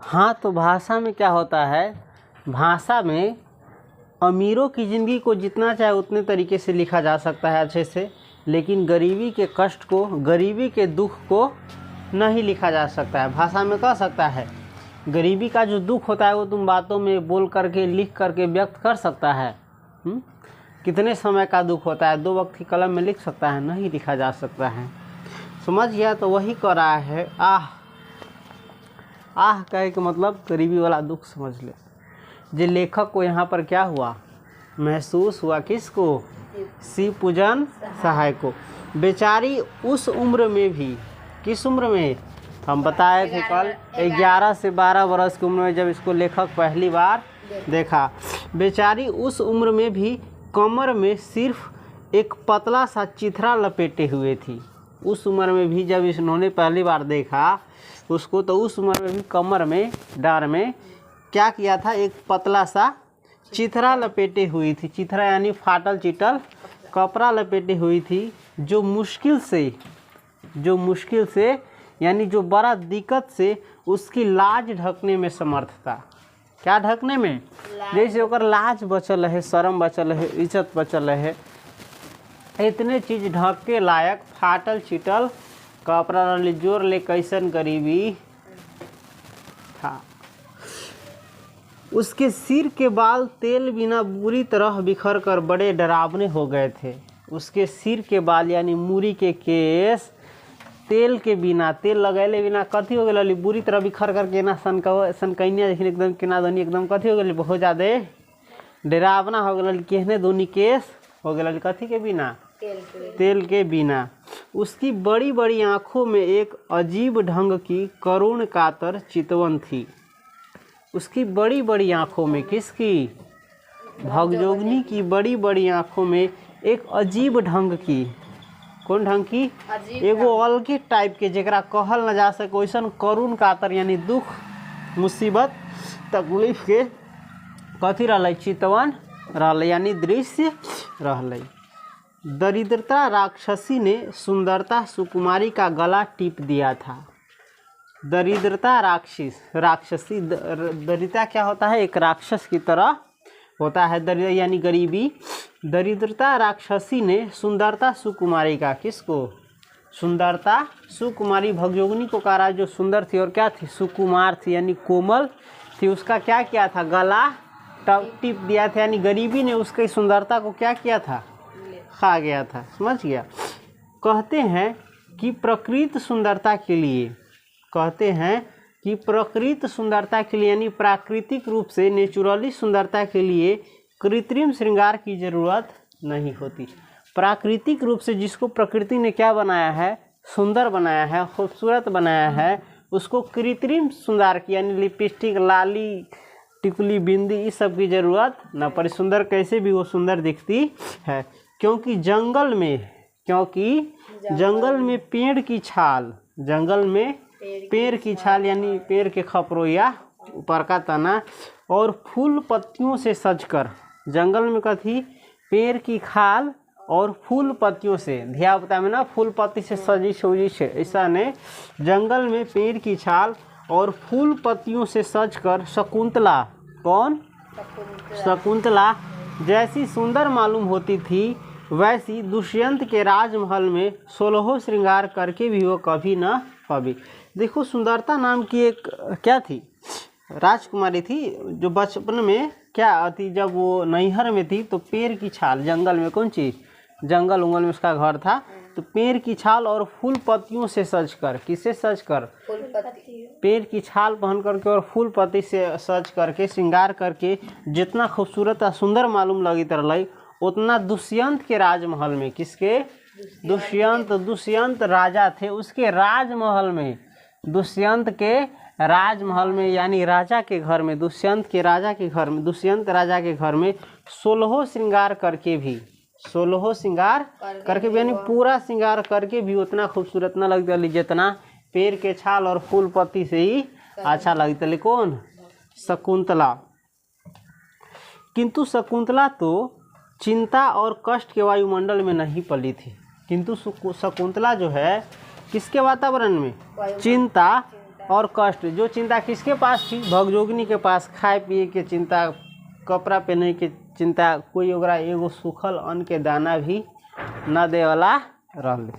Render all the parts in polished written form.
हाँ, तो भाषा में क्या होता है, भाषा में अमीरों की ज़िंदगी को जितना चाहे उतने तरीके से लिखा जा सकता है अच्छे से, लेकिन गरीबी के कष्ट को, गरीबी के दुख को नहीं लिखा जा सकता है। भाषा में कह सकता है गरीबी का जो दुख होता है वो तुम बातों में बोल करके, लिख करके व्यक्त कर सकता है। कितने समय का दुख होता है 2 वक्त की कलम में लिख सकता है, नहीं लिखा जा सकता है। समझ गया? तो वही कर रहा है आह। आह कहे कि मतलब गरीबी वाला दुख समझ ले। जो लेखक को यहाँ पर क्या हुआ, महसूस हुआ, किसको? शिव पूजन सहाय को। बेचारी उस उम्र में भी, किस उम्र में हम बताए थे कल, 11 से 12 वर्ष की उम्र में जब इसको लेखक पहली बार देखा, बेचारी उस उम्र में भी कमर में सिर्फ एक पतला सा चिथरा लपेटे हुए थी। उस उम्र में भी जब इन्होंने पहली बार देखा उसको, तो उस उम्र में भी कमर में, डार में क्या किया था, एक पतला सा चिथरा लपेटे हुई थी। चिथरा यानी फाटल चिटल कपड़ा लपेटे हुई थी, जो मुश्किल से यानी जो बड़ा दिक्कत से उसकी लाज ढकने में समर्थ था। क्या ढकने में? जैसे ओकर लाज बचल है, शर्म बचल है, इज्जत बचल है, इतने चीज़ ढक के लायक फाटल चिटल कपड़ा ले, जोर ले कैसन गरीबी था। उसके सिर के बाल तेल बिना बुरी तरह बिखर कर बड़े डरावने हो गए थे। उसके सिर के बाल यानी मूरी के केस तेल के बिना, तेल लगैले बिना कथी हो गए, बुरी तरह बिखर करके ना सनकैनिया जखन एकदम केना दोनी एकदम कथी हो गए, बहुत ज़्यादा डरावना हो गए। केहने दोनी केस हो गए, कथी के बिना? तेल के बिना। उसकी बड़ी बड़ी आँखों में एक अजीब ढंग की करुण कातर चितवन थी। उसकी बड़ी बड़ी आँखों में, किसकी? भगजोगनी की बड़ी बड़ी आँखों में एक अजीब ढंग की, कौन ढंग की? एगो अलगे टाइप के, जरा कहल न जा सके वैसन करुण कातर यानी दुख, मुसीबत, तकलीफ के कथी रहलै, चितवन रहलै यानी दृश्य रहलै। दरिद्रता राक्षसी ने सुंदरता सुकुमारी का गला टीप दिया था। दरिद्रता राक्षसी, दरिद्रता क्या होता है, एक राक्षस की तरह होता है, दरिद्र यानी गरीबी। दरिद्रता राक्षसी ने सुंदरता सुकुमारी का, किसको? सुंदरता सुकुमारी, भगयोगिनी को कह रहा है, जो सुंदर थी और क्या थी, सुकुमार थी यानी कोमल थी, उसका क्या किया था, गला टिप दिया था। यानी गरीबी ने उसकी सुंदरता को क्या किया था, खा गया था। समझ गया? कहते हैं कि प्रकृत सुंदरता के लिए, कहते हैं कि प्रकृत सुंदरता के लिए यानी प्राकृतिक रूप से, नेचुरली सुंदरता के लिए कृत्रिम श्रृंगार की ज़रूरत नहीं होती। प्राकृतिक रूप से जिसको प्रकृति ने क्या बनाया है, सुंदर बनाया है, खूबसूरत बनाया है, उसको कृत्रिम श्रृंगार की यानी लिपस्टिक, लाली, टिकुली, बिंदी, इस सब की ज़रूरत न पड़े। सुंदर कैसे भी वो सुंदर दिखती है, क्योंकि जंगल में पेड़ की छाल, जंगल में पेड़ की छाल यानी पेड़ के खपरोया, ऊपर का तना और फूल पत्तियों से सजकर, जंगल में कथी, पेड़ की खाल और फूल पत्तियों से, ध्यान में ना, फूल पत्ती से सजी सोजी से, ऐसा ने जंगल में पेड़ की छाल और फूल पत्तियों से सजकर शकुंतला, कौन? शकुंतला जैसी सुंदर मालूम होती थी, वैसी दुष्यंत के राजमहल में 16 श्रृंगार करके भी वो कभी न कभी। देखो, सुंदरता नाम की एक क्या थी, राजकुमारी थी, जो बचपन में क्या थी, जब वो नैहर में थी तो पेड़ की छाल, जंगल में, कौन चीज़, जंगल उंगल में उसका घर था, तो पेड़ की छाल और फूल पत्तियों से सजकर, किससे सजकर? पेड़ की छाल पहन करके और फूल पत्ती से सज करके, श्रृंगार करके जितना खूबसूरत और सुंदर मालूम लगी तरह, उतना दुष्यंत के राजमहल में, किसके? दुष्यंत राजा थे, उसके राजमहल में, दुष्यंत के राजमहल में यानी राजा के घर में, दुष्यंत राजा के घर में 16 श्रृंगार करके भी, 16 श्रृंगार करके भी यानी पूरा श्रृंगार करके भी उतना खूबसूरत न लगती जितना पेड़ के छाल और फूल पत्ती से ही अच्छा लगती। कौन? शकुंतला। किंतु शकुंतला तो चिंता और कष्ट के वायुमंडल में नहीं पली थी। किंतु शकुंतला जो है किसके वातावरण में? चिंता और कष्ट। जो चिंता किसके पास थी? भगजोगिनी के पास। खाए पिए के चिंता, कपड़ा पहने के चिंता, कोई ओकरा एगो सूखल अन्न के दाना भी न दे वाला रहले।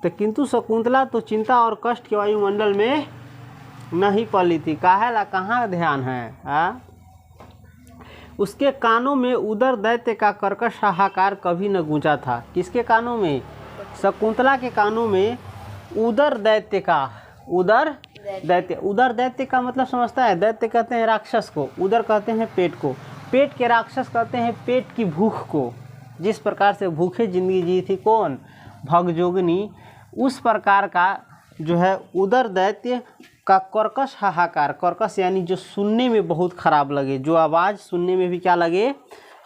तो किंतु शकुंतला तो चिंता और कष्ट के वायुमंडल में नहीं पली थी। काहेला, कहाँ ध्यान है? उसके कानों में उदर दैत्य का कर्कश हाहाकार कभी न गूंजा था। किसके कानों में? शकुंतला के कानों में उदर दैत्य का। उदर दैत्य, उदर दैत्य का मतलब समझता है? दैत्य कहते हैं राक्षस को, उदर कहते हैं पेट को, पेट के राक्षस कहते हैं पेट की भूख को। जिस प्रकार से भूखे जिंदगी जी थी कौन? भगजोगिनी, उस प्रकार का जो है उदर दैत्य का कर्कश हाहाकार। कर्कश यानी जो सुनने में बहुत खराब लगे, जो आवाज़ सुनने में भी क्या लगे?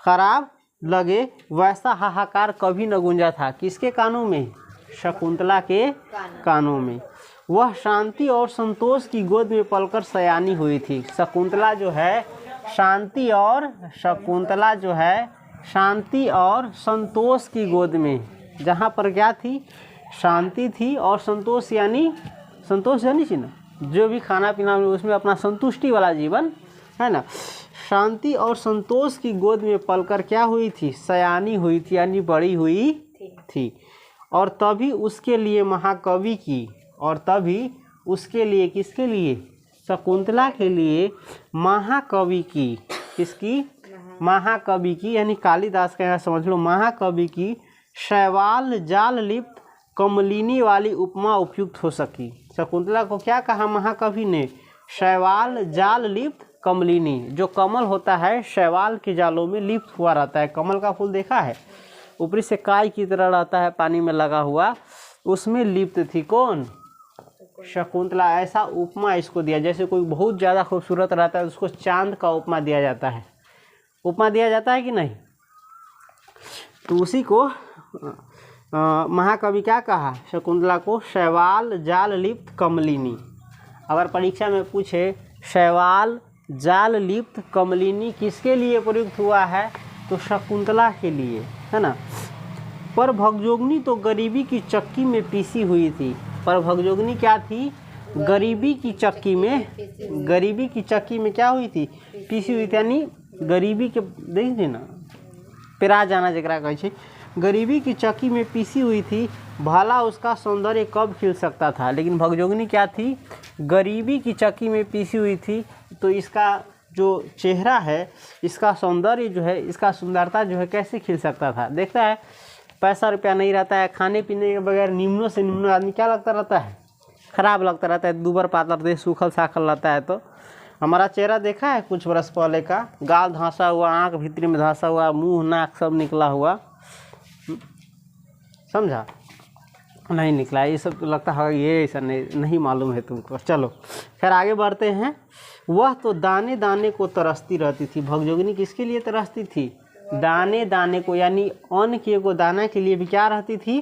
खराब लगे, वैसा हाहाकार कभी न गूंजा था। किसके कानों में? शकुंतला के कानों में। वह शांति और संतोष की गोद में पलकर सयानी हुई थी। शकुंतला जो है शांति और शकुंतला जो है शांति और संतोष की गोद में, जहाँ पर क्या थी? शांति थी और संतोष यानी थी ना, जो भी खाना पीना में उसमें अपना संतुष्टि वाला जीवन है ना। शांति और संतोष की गोद में पलकर क्या हुई थी? सयानी हुई थी, यानी बड़ी हुई थी। और तभी उसके लिए महाकवि की, और तभी उसके लिए, किसके लिए? शकुंतला के लिए महाकवि की। किसकी? महाकवि की, यानी कालिदास का, यहाँ समझ लो, महाकवि की शैवाल जाल लिप्त कमलिनी वाली उपमा उपयुक्त हो सकी। शकुंतला को क्या कहा महाकवि ने? शैवाल जाल लिप्त कमलिनी। जो कमल होता है शैवाल के जालों में लिप्त हुआ रहता है। कमल का फूल देखा है? ऊपरी से काय की तरह रहता है, पानी में लगा हुआ, उसमें लिप्त थी कौन? शकुंतला। ऐसा उपमा इसको दिया, जैसे कोई बहुत ज़्यादा खूबसूरत रहता है उसको चांद का उपमा दिया जाता है। उपमा दिया जाता है कि नहीं? तो उसी को महाकवि क्या कहा? शकुंतला को शैवाल जाल लिप्त कमलिनी। अगर परीक्षा में पूछे शैवाल जाल लिप्त कमलिनी किसके लिए प्रयुक्त हुआ है, तो शकुंतला के लिए, है ना। पर भगजोगिनी तो गरीबी की चक्की में पीसी हुई थी। पर भगजोगिनी क्या थी? गरीबी की चक्की में, गरीबी की चक्की में क्या हुई थी? पीसी हुई थी, यानी गरीबी के, देखिए ना, पेरा जाना जकरा कहै छै, गरीबी की चक्की में पीसी हुई थी। भला उसका सौंदर्य कब खिल सकता था। लेकिन भगजोगिनी क्या थी? गरीबी की चक्की में पीसी हुई थी, तो इसका जो चेहरा है, इसका सौंदर्य जो है, इसका सुंदरता जो है कैसे खिल सकता था। देखता है पैसा रुपया नहीं रहता है, खाने पीने के बगैर निम्नों से निम्न आदमी क्या लगता रहता है? खराब लगता रहता है, दुबर पातर देह सूखल साखल रहता है। तो हमारा चेहरा देखा है कुछ वर्ष पहले का? गाल धंसा हुआ, आँख भीतरी में धंसा हुआ, मुंह नाक सब निकला हुआ, समझा? नहीं निकला, ये सब तो लगता है ये ऐसा नहीं मालूम है तुमको। चलो खैर आगे बढ़ते हैं। वह तो दाने दाने को तरसती रहती थी। भगजोगिनी किसके लिए तरसती थी? दाने दाने को, यानी अन्न के को दाना के लिए भी क्या रहती थी?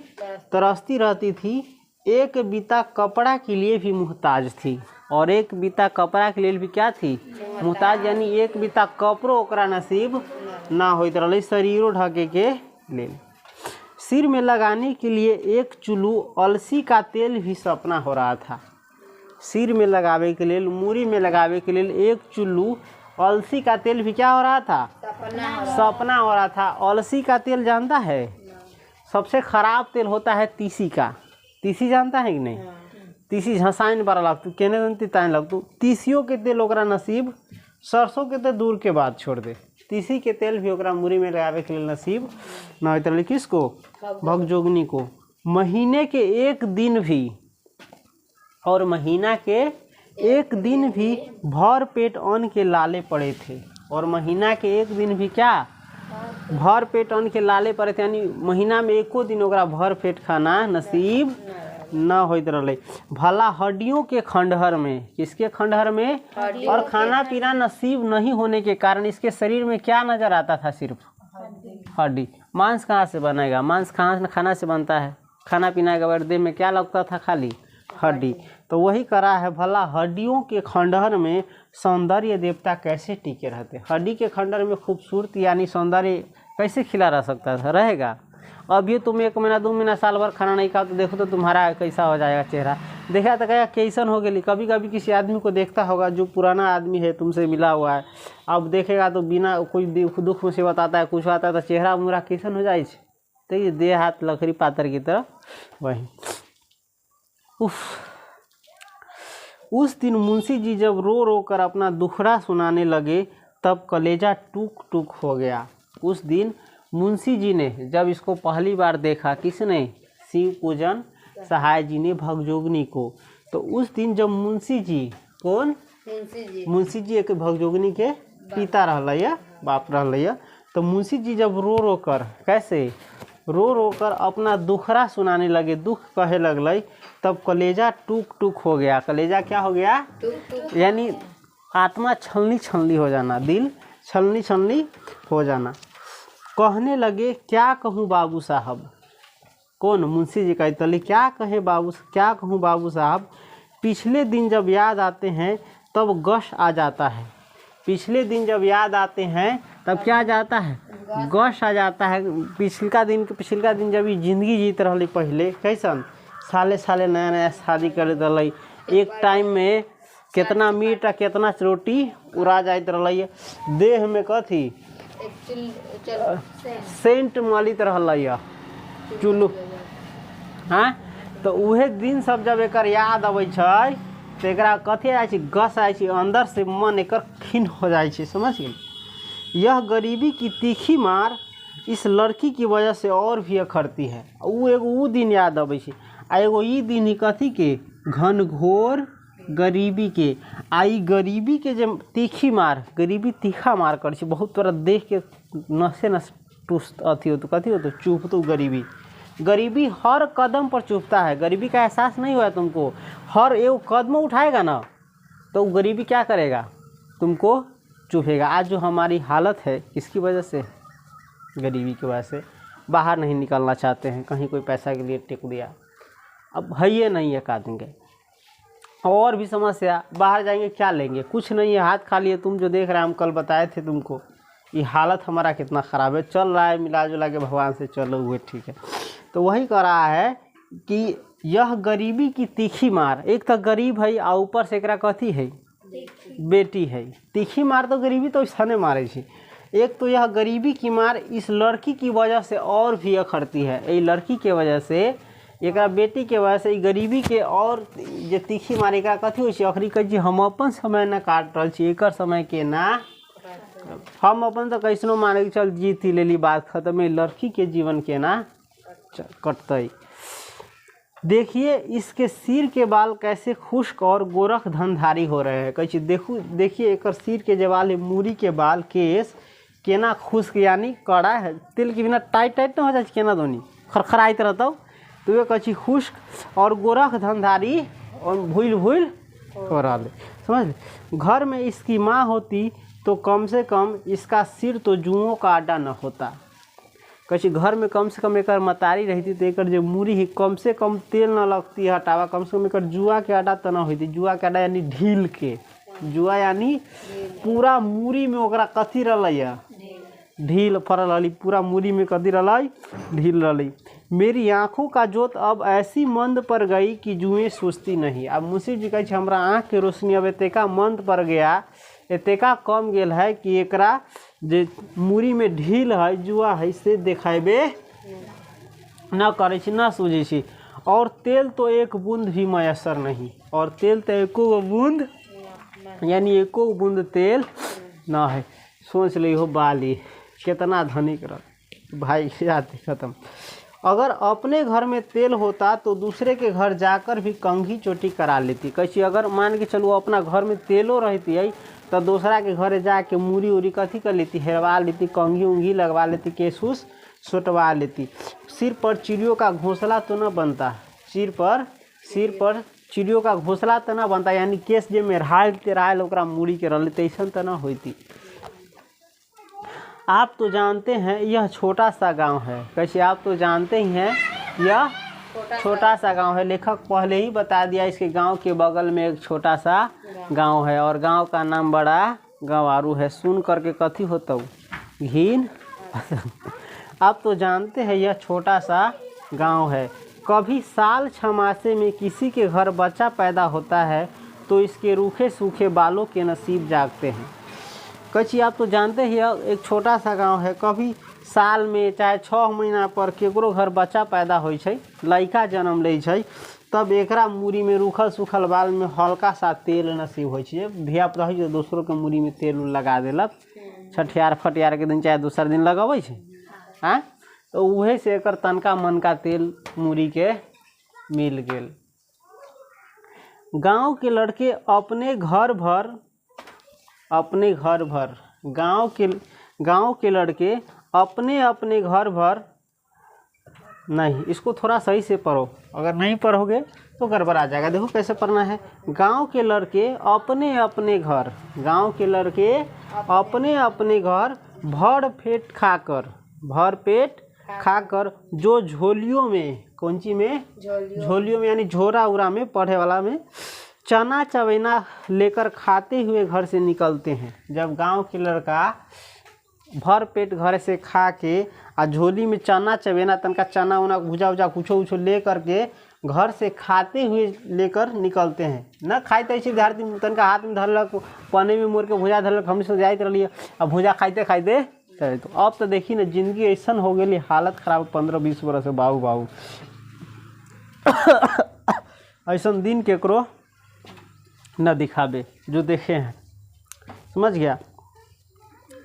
तरसती रहती थी। एक बीता कपड़ा के लिए भी मुहताज थी, और एक बीता कपड़ा के लिए भी क्या थी? मुहताज, यानी एक बीता कपड़ो ओकरा नसीब ना होइत रहले, शरीरों ढके के लेल। सिर में लगाने के लिए एक चुल्लू अलसी का तेल भी सपना हो रहा था। सिर में लगावे के लिए, मूरी में लगावे के लिए एक चुल्लू अलसी का तेल भी क्या हो रहा था? सपना हो रहा था। अलसी का तेल जानता है? सबसे खराब तेल होता है तीसी का। तीसी जानता है कि नहीं? तीसी झसाइन बड़ा लगतू, केने दिन तिताइन लगतू। तीसियों के तेल ओकरा नसीब, सरसों के तेल दूर के बाद छोड़ दे। तीसी के तेल भी ओकरा मूरी में लगावे के लिए नसीब ना होते रहे। किसको? भगजोगिनी को। महीने के एक दिन भी, और महीना के एक दिन भी भर पेट अन्न के लाले पड़े थे। और महीना के एक दिन भी क्या? भर पेट अन्न के लाले पड़े थे, यानी महीना में एको दिन ओकरा भर पेट खाना नसीब न होइत रहे। भला हड्डियों के खंडहर में, किसके खंडहर में? और खाना पीना नसीब नहीं होने के कारण इसके शरीर में क्या नजर आता था? सिर्फ हड्डी। मांस कहाँ से बनेगा? मांस खाना से बनता है। खाना पीना के बाद देह में क्या लगता था? खाली हड्डी। तो वही करा है। भला हड्डियों के खंडहर में सौंदर्य देवता कैसे टिके रहते? हड्डी के खंडहर में खूबसूरती यानी सौंदर्य कैसे खिला रह सकता था? रहेगा? अब ये तुम 1 महीना 2 महीना साल भर खाना नहीं खाओ तो देखो तो तुम्हारा कैसा हो जाएगा चेहरा। देखा तो क्या कैसन हो गई। कभी कभी किसी आदमी को देखता होगा जो पुराना आदमी है तुमसे मिला हुआ है, अब देखेगा तो बिना कोई दुख मुसीबत आता है कुछ आता है तो चेहरा मुरा कैसन हो जाए। तो ये देह हाथ लकड़ी पातर की तरह वही। उस दिन मुंशी जी जब रो रो कर अपना दुखड़ा सुनाने लगे तब कलेजा टूक टूक हो गया। उस दिन मुंशी जी ने जब इसको पहली बार देखा, किसने? शिव पूजन सहाय जी ने भगजोगनी को। तो उस दिन जब मुंशी जी, कौन? मुंशी जी एक भगजोगनी के पिता रहलैया, बाप रहलैया। तो मुंशी जी जब रो रो कर, कैसे रो रो कर अपना दुखड़ा सुनाने लगे, दुख कहे लगल, तब कलेजा टूक टूक हो गया। कलेजा क्या हो गया? यानी आत्मा छलनी छलनी हो जाना, दिल छलनी छलनी हो जाना। कहने लगे क्या कहूँ बाबू साहब। कौन? मुंशी जी कहते क्या कहूँ बाबू साहब, पिछले दिन जब याद आते हैं तब गश आ जाता है। पिछले दिन जब याद आते हैं तब क्या आ जाता है? गश आ जाता है। पिछला दिन जब ये जिंदगी जीत रही पहले कैसन साले नया नया शादी कर रही, एक टाइम में कितना मीट आ कितना रोटी उड़ा जात रही, देह में कथी सेंट मलित रही चुल्लू। हाँ, तो उहे दिन सब जब एक याद अबै छै तो एक कथी आए छै? गस आए छै, अंदर से मन एक खिन हो जाए छै। समझ गए? यह गरीबी की तीखी मार इस लड़की की वजह से और भी अखरती है। वो दिन याद अबै छै, आ एगो ई दिन ही कथी के? घनघोर गरीबी के। आई गरीबी के जब तीखी मार, गरीबी तीखा मार कर छै, बहुत तोरा देख के नसे नस टूस्ट अथी हो तो कथी हो तो चुप तो गरीबी हर कदम पर चुपता है। गरीबी का एहसास नहीं हुआ तुमको? हर एक कदम उठाएगा ना तो गरीबी क्या करेगा? तुमको चुपेगा। आज जो हमारी हालत है किसकी वजह से? गरीबी की वजह से। बाहर नहीं निकलना चाहते हैं, कहीं कोई पैसा के लिए टिक दिया, अब है ये नहीं है का देंगे। और भी समस्या, बाहर जाएंगे क्या लेंगे? कुछ नहीं है, हाथ खाली है। तुम जो देख रहे हैं, हम कल बताए थे तुमको, ये हालत हमारा कितना ख़राब है। चल रहा है मिला जुला के, भगवान से चलो हुए ठीक है। तो वही कह रहा है कि यह गरीबी की तीखी मार, एक तो गरीब है और ऊपर से एकरा कथी है? बेटी है। तीखी मार तो गरीबी तो ऐसा मारे छी। एक तो यह गरीबी की मार इस लड़की की वजह से और भी अखरती है। ये लड़की के वजह से, एक बेटी के वजह से गरीबी के और जो तीखी मार एक कथी हो? अखरी कह हम अपन समय न काट रही छी, एक समय के ना हम अपन तो कैसनो माने कि चल जीत ही लेली, बात खत्म है। लड़की के जीवन के ना कटते। देखिए इसके सिर के बाल कैसे खुश्क और गोरख धनधारी हो रहे हैं। कैसे देखिए एक सिर के जो बाल है, मूरी के बाल केस केना खुश्क यानी कड़ा है, तिल के बिना टाइट न हो जाए केना दोनी खरखराइत रहता। तो ये कची खुश्क और गोरख धनधारी और भूल हो रहा है। समझ ले? घर में इसकी माँ होती तो कम से कम इसका सिर तो जुओं का अड्डा न होता। कैसे घर में कम से कम एक मतारी रहती तो एक जो मूरी ही कम से कम तेल न लगती हटावा, कम से कम एक जुआ के अड्डा तो न होती। जुआ के अड्डा यानी ढील के, जुआ यानी पूरा मूरी में ओकरा कथी रही? ढील फरल रही, पूरा मूरी में कथी रही? ढील रही। मेरी आँखों का जोत अब ऐसी मंद पर गई कि जुएँ सोचती नहीं। अब मुंशी जी कहे हमरा आँख के रोशनी अब एतेका मंद पर गया, एतेका कम गेल है कि एकरा जे मूरी में ढील है, जुआ है, से देखेबे न करे छी, न सूझे छी। और तेल तो एक बूंद भी मयसर नहीं, और तेल तो एको बूंद यानी एको बूंद तेल ना है। सोच ली हो बाली कितना धनिक रह भाई, जाते खत्म। अगर अपने घर में तेल होता तो दूसरे के घर जाकर भी कंघी चोटी करा लेती। कैसी? अगर मान के चलो अपना घर में तेलो रहती है तो दूसरा के घर जाके मूरी उरी कथी कर लेती? हेरवा लेती, कंघी उंघी लगवा लेती, केस उस सुटवा लेती। सिर पर चिड़ियों का घोंसला तो न बनता, सिर पर चिड़ियों का घोंसला तो न बनता, यानी केस जे में रायल ओकरा मूरी के रह लेते, ऐसा तो न होती। आप तो जानते हैं यह छोटा सा गांव है। कैसे? आप तो जानते ही हैं यह छोटा सा गांव है। लेखक पहले ही बता दिया, इसके गांव के बगल में एक छोटा सा गांव है और गांव का नाम बड़ा गंवारू है। सुन करके कथी होता घिन आप तो जानते हैं यह छोटा सा गांव है। कभी साल 6 मासे में किसी के घर बच्चा पैदा होता है तो इसके रूखे सूखे बालों के नसीब जागते हैं। कची आप तो जानते हैं यह एक छोटा सा गांव है। कभी साल में चाहे 6 महीना पर केकरो घर बच्चा पैदा होइ छै, लड़का जन्म लै छै, तब एकरा मूड़ी में रूखल सूखल बाल में हल्का सा तेल नसीब होइ छै। धियापुता होइ छै दोसरों के मूड़ी में तेल लगा देलक, छठियार फटियार के दिन चाहे दूसर दिन लगबै छै। हाँ, तो उहे से एकर तनका मनका तेल मूड़ी के मिल गेल। गांव के लड़के अपने घर भर गांव के लड़के अपने घर भर नहीं, इसको थोड़ा सही से पढ़ो, अगर नहीं पढ़ोगे तो गड़बड़ा जाएगा। देखो कैसे पढ़ना है। गांव के लड़के अपने अपने घर भर पेट खाकर जो झोलियों में, कौन ची में, झोलियों में यानी झोरा उरा में, पढ़े वाला में, चना चवेना लेकर खाते हुए घर से निकलते हैं। जब गांव के लड़का भर पेट घर से खा के आ झोली में चना चवेना, तनका चना उना भुजा उजा कुछो ले करके घर से खाते हुए लेकर निकलते हैं। न खाते ऐसे धारती तनका हाथ में धरलक, पने में मोड़ के भुजा धरलक, हम सब जाते रहिए अब भुजा खाते खाते चले। तो अब तो देखी ना जिंदगी ऐसा हो गई, हालत खराब 15-20 बरस से बाबू ऐसा दिन केकरो न दिखावे जो देखे हैं, समझ गया।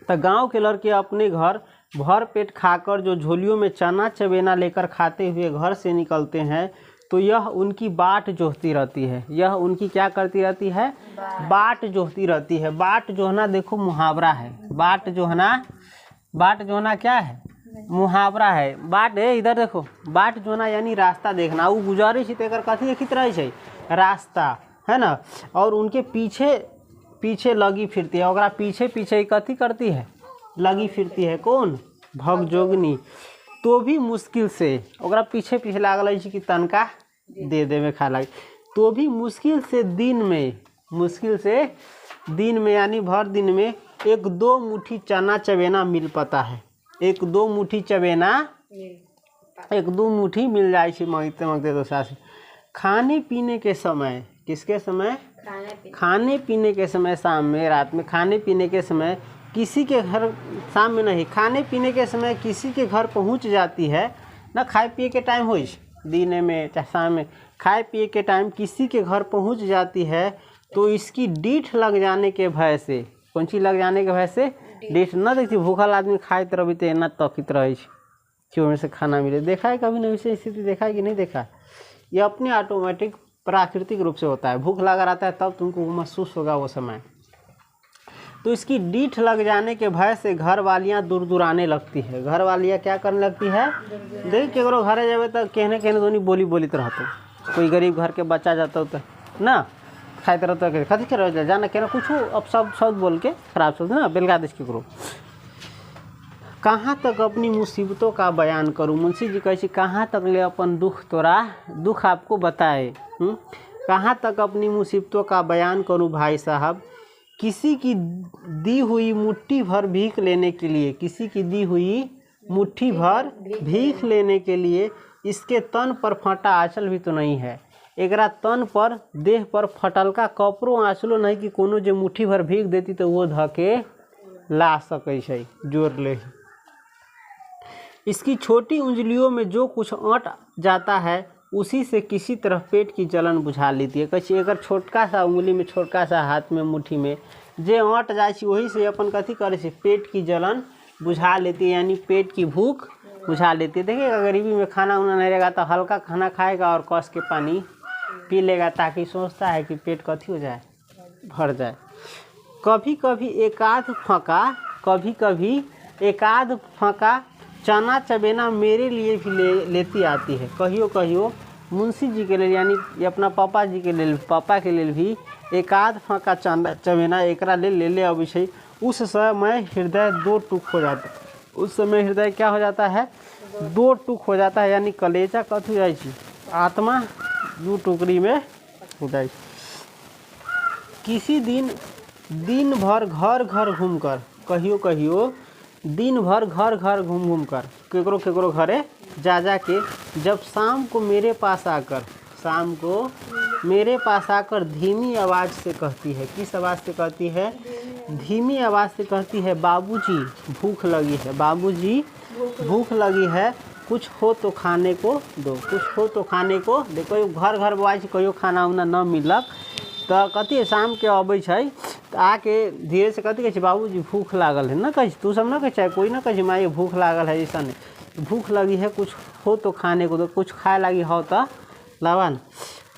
तो गांव के लड़के अपने घर भर पेट खाकर जो झोलियों में चना चवेना लेकर खाते हुए घर से निकलते हैं, तो यह उनकी बाट जोहती रहती है। यह उनकी क्या करती रहती है? बाट जोहती रहती है। बाट जोहना देखो मुहावरा है। बाट जोहना क्या है? मुहावरा है। बाट है, इधर देखो, बाट जोहना यानी रास्ता देखना। वो गुजारे से तेकर कथी देखित रहे छै? रास्ता, है ना। और उनके पीछे लगी फिरती है, ओकरा पीछे कथी करती है? लगी फिरती है। कौन? भगजोगनी। तो भी मुश्किल से ओकरा पीछे लागल है कि तनका दे देवे खा लगे, तो भी मुश्किल से दिन में यानी भर दिन में 1-2 मुट्ठी चना चवेना मिल पाता है। 1-2 मुट्ठी चवेना 1-2 मुट्ठी मिल जाए छै मांगते दोसरा से। खाने पीने के समय, किसके समय? खाने पीने के समय, शाम में, रात में खाने पीने के समय किसी के घर, शाम में नहीं, खाने पीने के समय किसी के घर पहुंच जाती है ना। खाए पिए के टाइम हो, दिन में चाहे शाम में, खाए पिए के टाइम किसी के घर पहुंच जाती है तो इसकी डीठ लग जाने के भय से, कौन चीज लग जाने के भय से? डीठ। न देखती भूखल आदमी खाते रही तो एना तकित रहे क्यों में से खाना मिले। देखा है कभी नहीं वैसे स्थिति? देखा है कि नहीं देखा? ये अपने ऑटोमेटिक प्राकृतिक रूप से होता है। भूख लगा रहता है तब तुमको महसूस होगा वो समय। तो इसकी डीठ लग जाने के भय से घर वालियाँ दूर दूर आने लगती है। घर वालियाँ क्या करने लगती है? देख केकरो घरे जावे तो कहने दोनी बोलित रहते। कोई गरीब घर के बच्चा जाता तो ना खाते रहते, कथी कर जाना कहना कुछ अब शब्द बोल के खराब शब्द ना बेलगा देश केकरो। कहाँ तक अपनी मुसीबतों का बयान करूँ? मुंशी जी कहे कहाँ तक ले अपन दुख आपको बताए। कहाँ तक अपनी मुसीबतों का बयान करूँ भाई साहब? किसी की दी हुई मुट्ठी भर भीख लेने के लिए, किसी की दी हुई मुट्ठी भर भीख लेने के लिए इसके तन पर फटा आंचल भी तो नहीं है। एकरा तन पर, देह पर फटलका कपड़ो आंचलो नहीं कि कोनो जो मुट्ठी भर भीख देती तो वो धके ला सकै छै, जोर ले। इसकी छोटी उंगलियों में जो कुछ अट जाता है उसी से किसी तरह पेट की जलन बुझा लेती है। कहीं अगर छोटका सा उंगली में, छोटका सा हाथ में, मुट्ठी में जे अट जाए वही से अपन कथी करे छै? पेट की जलन बुझा लेती है, यानी पेट की भूख बुझा लेती है। देखिएगा गरीबी में खाना उना नहीं रहेगा तो हल्का खाना खाएगा और कस के पानी पी लेगा, ताकि सोचता है कि पेट कथी हो जाए? भर जाए। कभी कभी एकाध फाका चना चबेना मेरे लिए भी लेती आती है। कहियो मुंशी जी के लिए, यानी अपना पापा जी के लिए, पापा के लिए भी एकाध फाका चना चबेना एकरा ले अभी छै। उस समय हृदय 2 टुक हो जाता है। उस समय हृदय क्या हो जाता है? 2 टुक हो जाता है, यानी कलेजा कथी हो जाए, आत्मा 2 टुकड़ी में हो जाए। किसी दिन भर घर घूमकर, कहियो दिन भर घर घर घूम घूम कर केकरो केकरो घरे जा जा के जब शाम को मेरे पास आकर धीमी आवाज़ से कहती है, किस आवाज़ से कहती है? धीमी आवाज़ से कहती है, बाबूजी भूख लगी है, बाबूजी भूख लगी है, कुछ हो तो खाने को दो, कुछ हो तो खाने को दे। कोई घर घर बआई कहियो खाना उना न मिलक तो कथी है, शाम के अबै छै तो आके धीरे से कथी कहै छै, बाबूजी भूख लागल है, न कहे तू सब न कहे चाहे कोई न कहे माँ भूख लागल है, ऐसा नहीं, भूख लगी है, कुछ हो तो खाने को दो, कुछ खाए लगी हो तो लावन।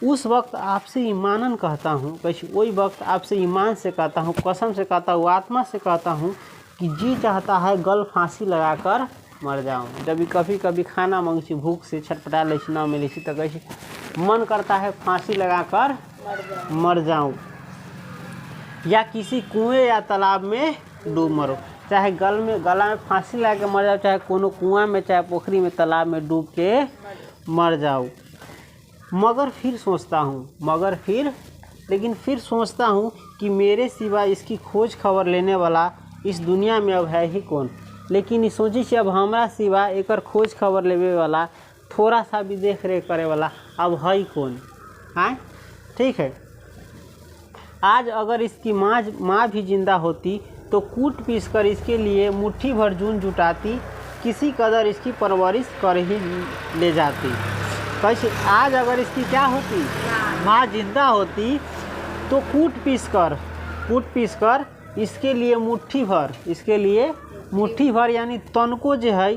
उस वक्त आपसे ईमानन कहता हूँ, कैसे वही वक्त आपसे ईमान से कहता हूँ, कसम से कहता हूँ, आत्मा से कहता हूँ कि जी चाहता है गल फांसी लगाकर मर जाऊँ। जब भी कभी कभी खाना मांगी भूख से छटपटा ले ना मिले तो कैसे मन करता है फांसी लगाकर मर जाऊँ, या किसी कुएं या तालाब में डूब मरो, चाहे गला में फांसी लगा के मर जाओ, चाहे कोनो कुआं में, चाहे पोखरी में, तालाब में डूब के मर जाओ। मगर फिर सोचता हूँ कि मेरे सिवा इसकी खोज खबर लेने वाला इस दुनिया में अब है ही कौन। लेकिन ये सोची से अब हमारा सिवा एकर खोज खबर लेवे वाला, थोड़ा सा भी देख रेख करे वाला अब है ही कौन। हाँ ठीक है, आज अगर इसकी माँ भी जिंदा होती तो कूट पीस कर इसके लिए मुट्ठी भर जून जुटाती, किसी कदर इसकी परवरिश कर ही ले जाती। कैसे आज अगर इसकी क्या होती, माँ जिंदा होती तो कूट पीस कर इसके लिए मुट्ठी भर यानी तनको जो है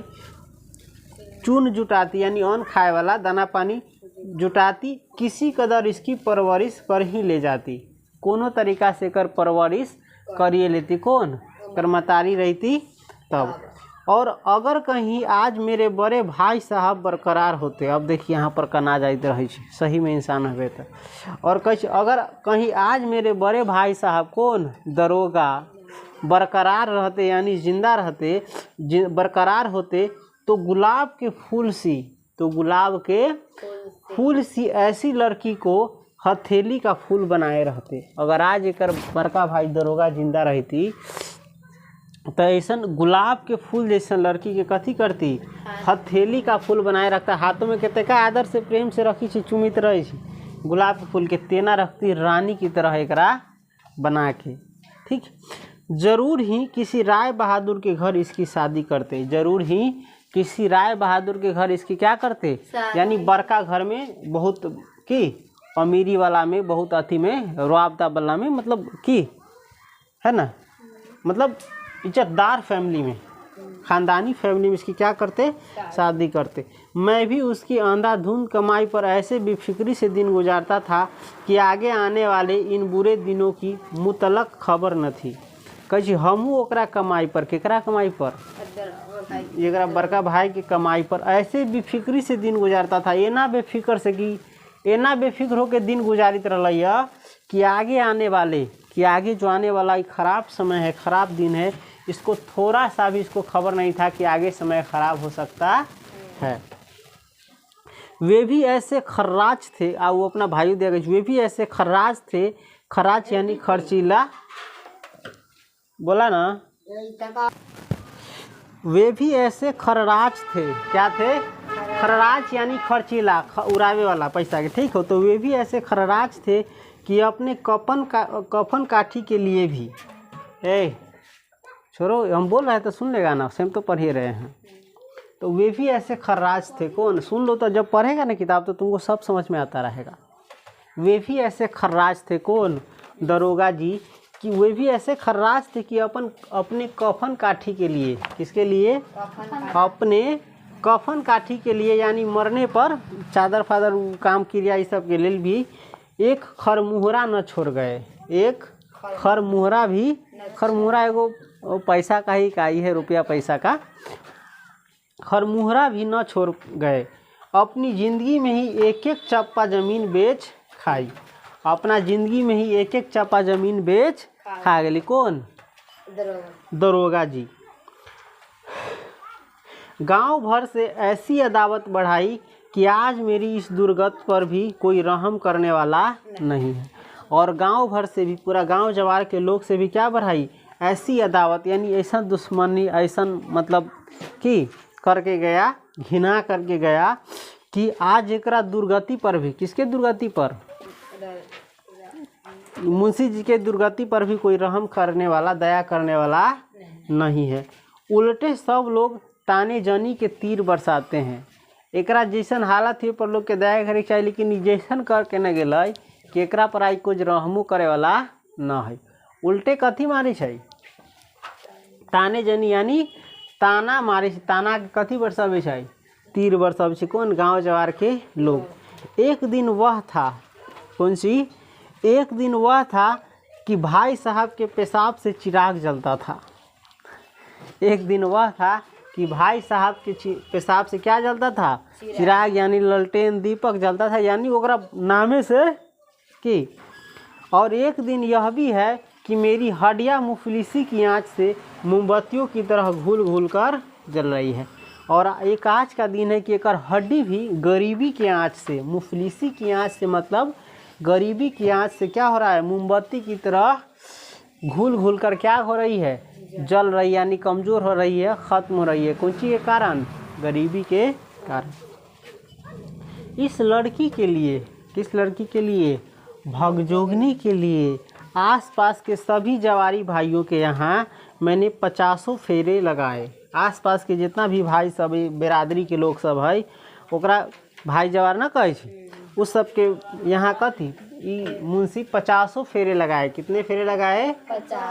चून जुटाती, यानी अन्न खाए वाला दाना पानी जुटाती, किसी कदर इसकी परवरिश कर ही ले जाती। कोनो तरीका से कर परवरिश करिए लेती, कौन कर्मतारी रहती तब। और अगर कहीं आज मेरे बड़े भाई साहब बरकरार होते, अब देखिए यहाँ पर कना जाइत रहे सही में इंसान हवे तो, और कैसे अगर कहीं आज मेरे बड़े भाई साहब कौन दरोगा बरकरार रहते, यानी जिंदा रहते, बरकरार होते तो गुलाब के फूल सी ऐसी लड़की को हथेली का फूल बनाए रहते। अगर आज एक बड़का भाई दरोगा जिंदा रहती तो ऐसा गुलाब के फूल जैसा लड़की के कथी करती, हथेली का फूल बनाए रखता, हाथों में कितना आदर से प्रेम से रखी छी, चुमित रही छी, गुलाब के फूल के तेना रखती, रानी की तरह एकरा बना के। ठीक, जरूर ही किसी राय बहादुर के घर इसकी शादी करते, जरूर ही किसी राय बहादुर के घर इसकी क्या करते, यानी बड़का घर में बहुत की अमीरी वाला में, बहुत अथी में, रुआबदा वाला में, मतलब की है ना, मतलब इज्जतदार फैमिली में, ख़ानदानी फैमिली में इसकी क्या करते, शादी करते। मैं भी उसकी अंधाधुंध कमाई पर ऐसे बेफिक्री से दिन गुजारता था कि आगे आने वाले इन बुरे दिनों की मुतलक खबर न थी। कैसे हमहू ओकरा कमाई पर, केकरा कमाई पर, एकरा बड़का भाई के कमाई पर ऐसे बेफिक्री से दिन गुजारता था, एना बेफिक्र से कि एना बेफिक्र होकर दिन गुजारित रहा कि आगे जो आने वाला एक ख़राब समय है, ख़राब दिन है, इसको थोड़ा सा भी इसको खबर नहीं था कि आगे समय ख़राब हो सकता है। वे भी ऐसे खर्राज थे, वो अपना भाई दिया गया, वे भी ऐसे खर्राज थे, खर्राज यानी खर्चीला, बोला ना, वे भी ऐसे खर्राज थे, क्या थे, खर्राज यानी खर्चीला, उड़ावे वाला पैसा के, ठीक हो। तो वे भी ऐसे खर्राज थे कि अपने कफन काठी के लिए भी, छोड़ो हम बोल रहे हैं तो सुन लेगा ना, स्वयं तो पढ़ ही रहे हैं। तो वे भी ऐसे खर्राज थे, कौन, सुन लो तो जब पढ़ेगा ना किताब तो तुमको सब समझ में आता रहेगा। वे भी ऐसे खर्राज थे, कौन, दरोगा जी, कि वे भी ऐसे खर्राज थे कि अपने कफन काठी के लिए, किसके लिए, अपने कफन काठी के लिए, यानी मरने पर चादर फादर काम क्रिया इस सब के लिए भी एक खरमुहरा न छोड़ गए, एक खरमुहरा भी, खरमुहरा एगो पैसा का ही काई है, रुपया पैसा का, खरमुहरा भी न छोड़ गए। अपनी ज़िंदगी में ही एक एक चप्पा ज़मीन बेच खाई, अपना ज़िंदगी में ही एक एक चप्पा ज़मीन बेच खा गई, कौन, दरोगा जी। गांव भर से ऐसी अदावत बढ़ाई कि आज मेरी इस दुर्गत पर भी कोई रहम करने वाला नहीं है। और गांव भर से भी, पूरा गांव जवार के लोग से भी क्या बढ़ाई, ऐसी अदावत यानी ऐसा दुश्मनी, ऐसा मतलब कि करके गया, घिना करके गया कि आज एकरा दुर्गति पर भी, किसके दुर्गति पर, मुंशी जी के दुर्गति पर भी कोई रहम करने वाला, दया करने वाला नहीं है। उल्टे सब लोग ताने जनी के तीर बरसाते हैं। एकरा जैसन हालत है पर लोग के दया करे चाहिए, लेकिन जैसन करके न गए कि एकरा पर आई कुछ रहमो करे वाला न है। उल्टे कथी मारे छै, ताने जनी यानी ताना मारे छै। ताना के कथी बरसाबे छै, तीर बरसाबे छै। कौन, गांव जवार के लोग। एक दिन वह था, कौन सी, एक दिन वह था कि भाई साहब के पेशाब से चिराग जलता था। एक दिन वह था कि भाई साहब के पेशाब से क्या जलता था, चिराग यानी ललटेन, दीपक जलता था, यानी ओकरा नामे से कि। और एक दिन यह भी है कि मेरी हड्डियाँ मुफलिसी की आँच से मोमबत्तियों की तरह घुल घुल कर जल रही है। और एक आज का दिन है कि एक हड्डी भी गरीबी की आँच से, मुफलिसी की आँच से मतलब गरीबी की आँच से क्या हो रहा है, मोमबत्ती की तरह घुल घुल कर क्या हो रही है, जल रही, यानी कमज़ोर हो रही है, ख़त्म हो रही है। कौन सी के कारण, गरीबी के कारण। इस लड़की के लिए, किस लड़की के लिए, भगजोगनी के लिए आसपास के सभी जवारी भाइयों के यहाँ मैंने 50 फेरे लगाए। आसपास के जितना भी भाई सब, बिरादरी के लोग सब है, ओकरा भाई जवार ना कहे छै, उस सब के यहाँ कथी, मुंशी 50 फेरे लगाए। कितने फेरे लगाए,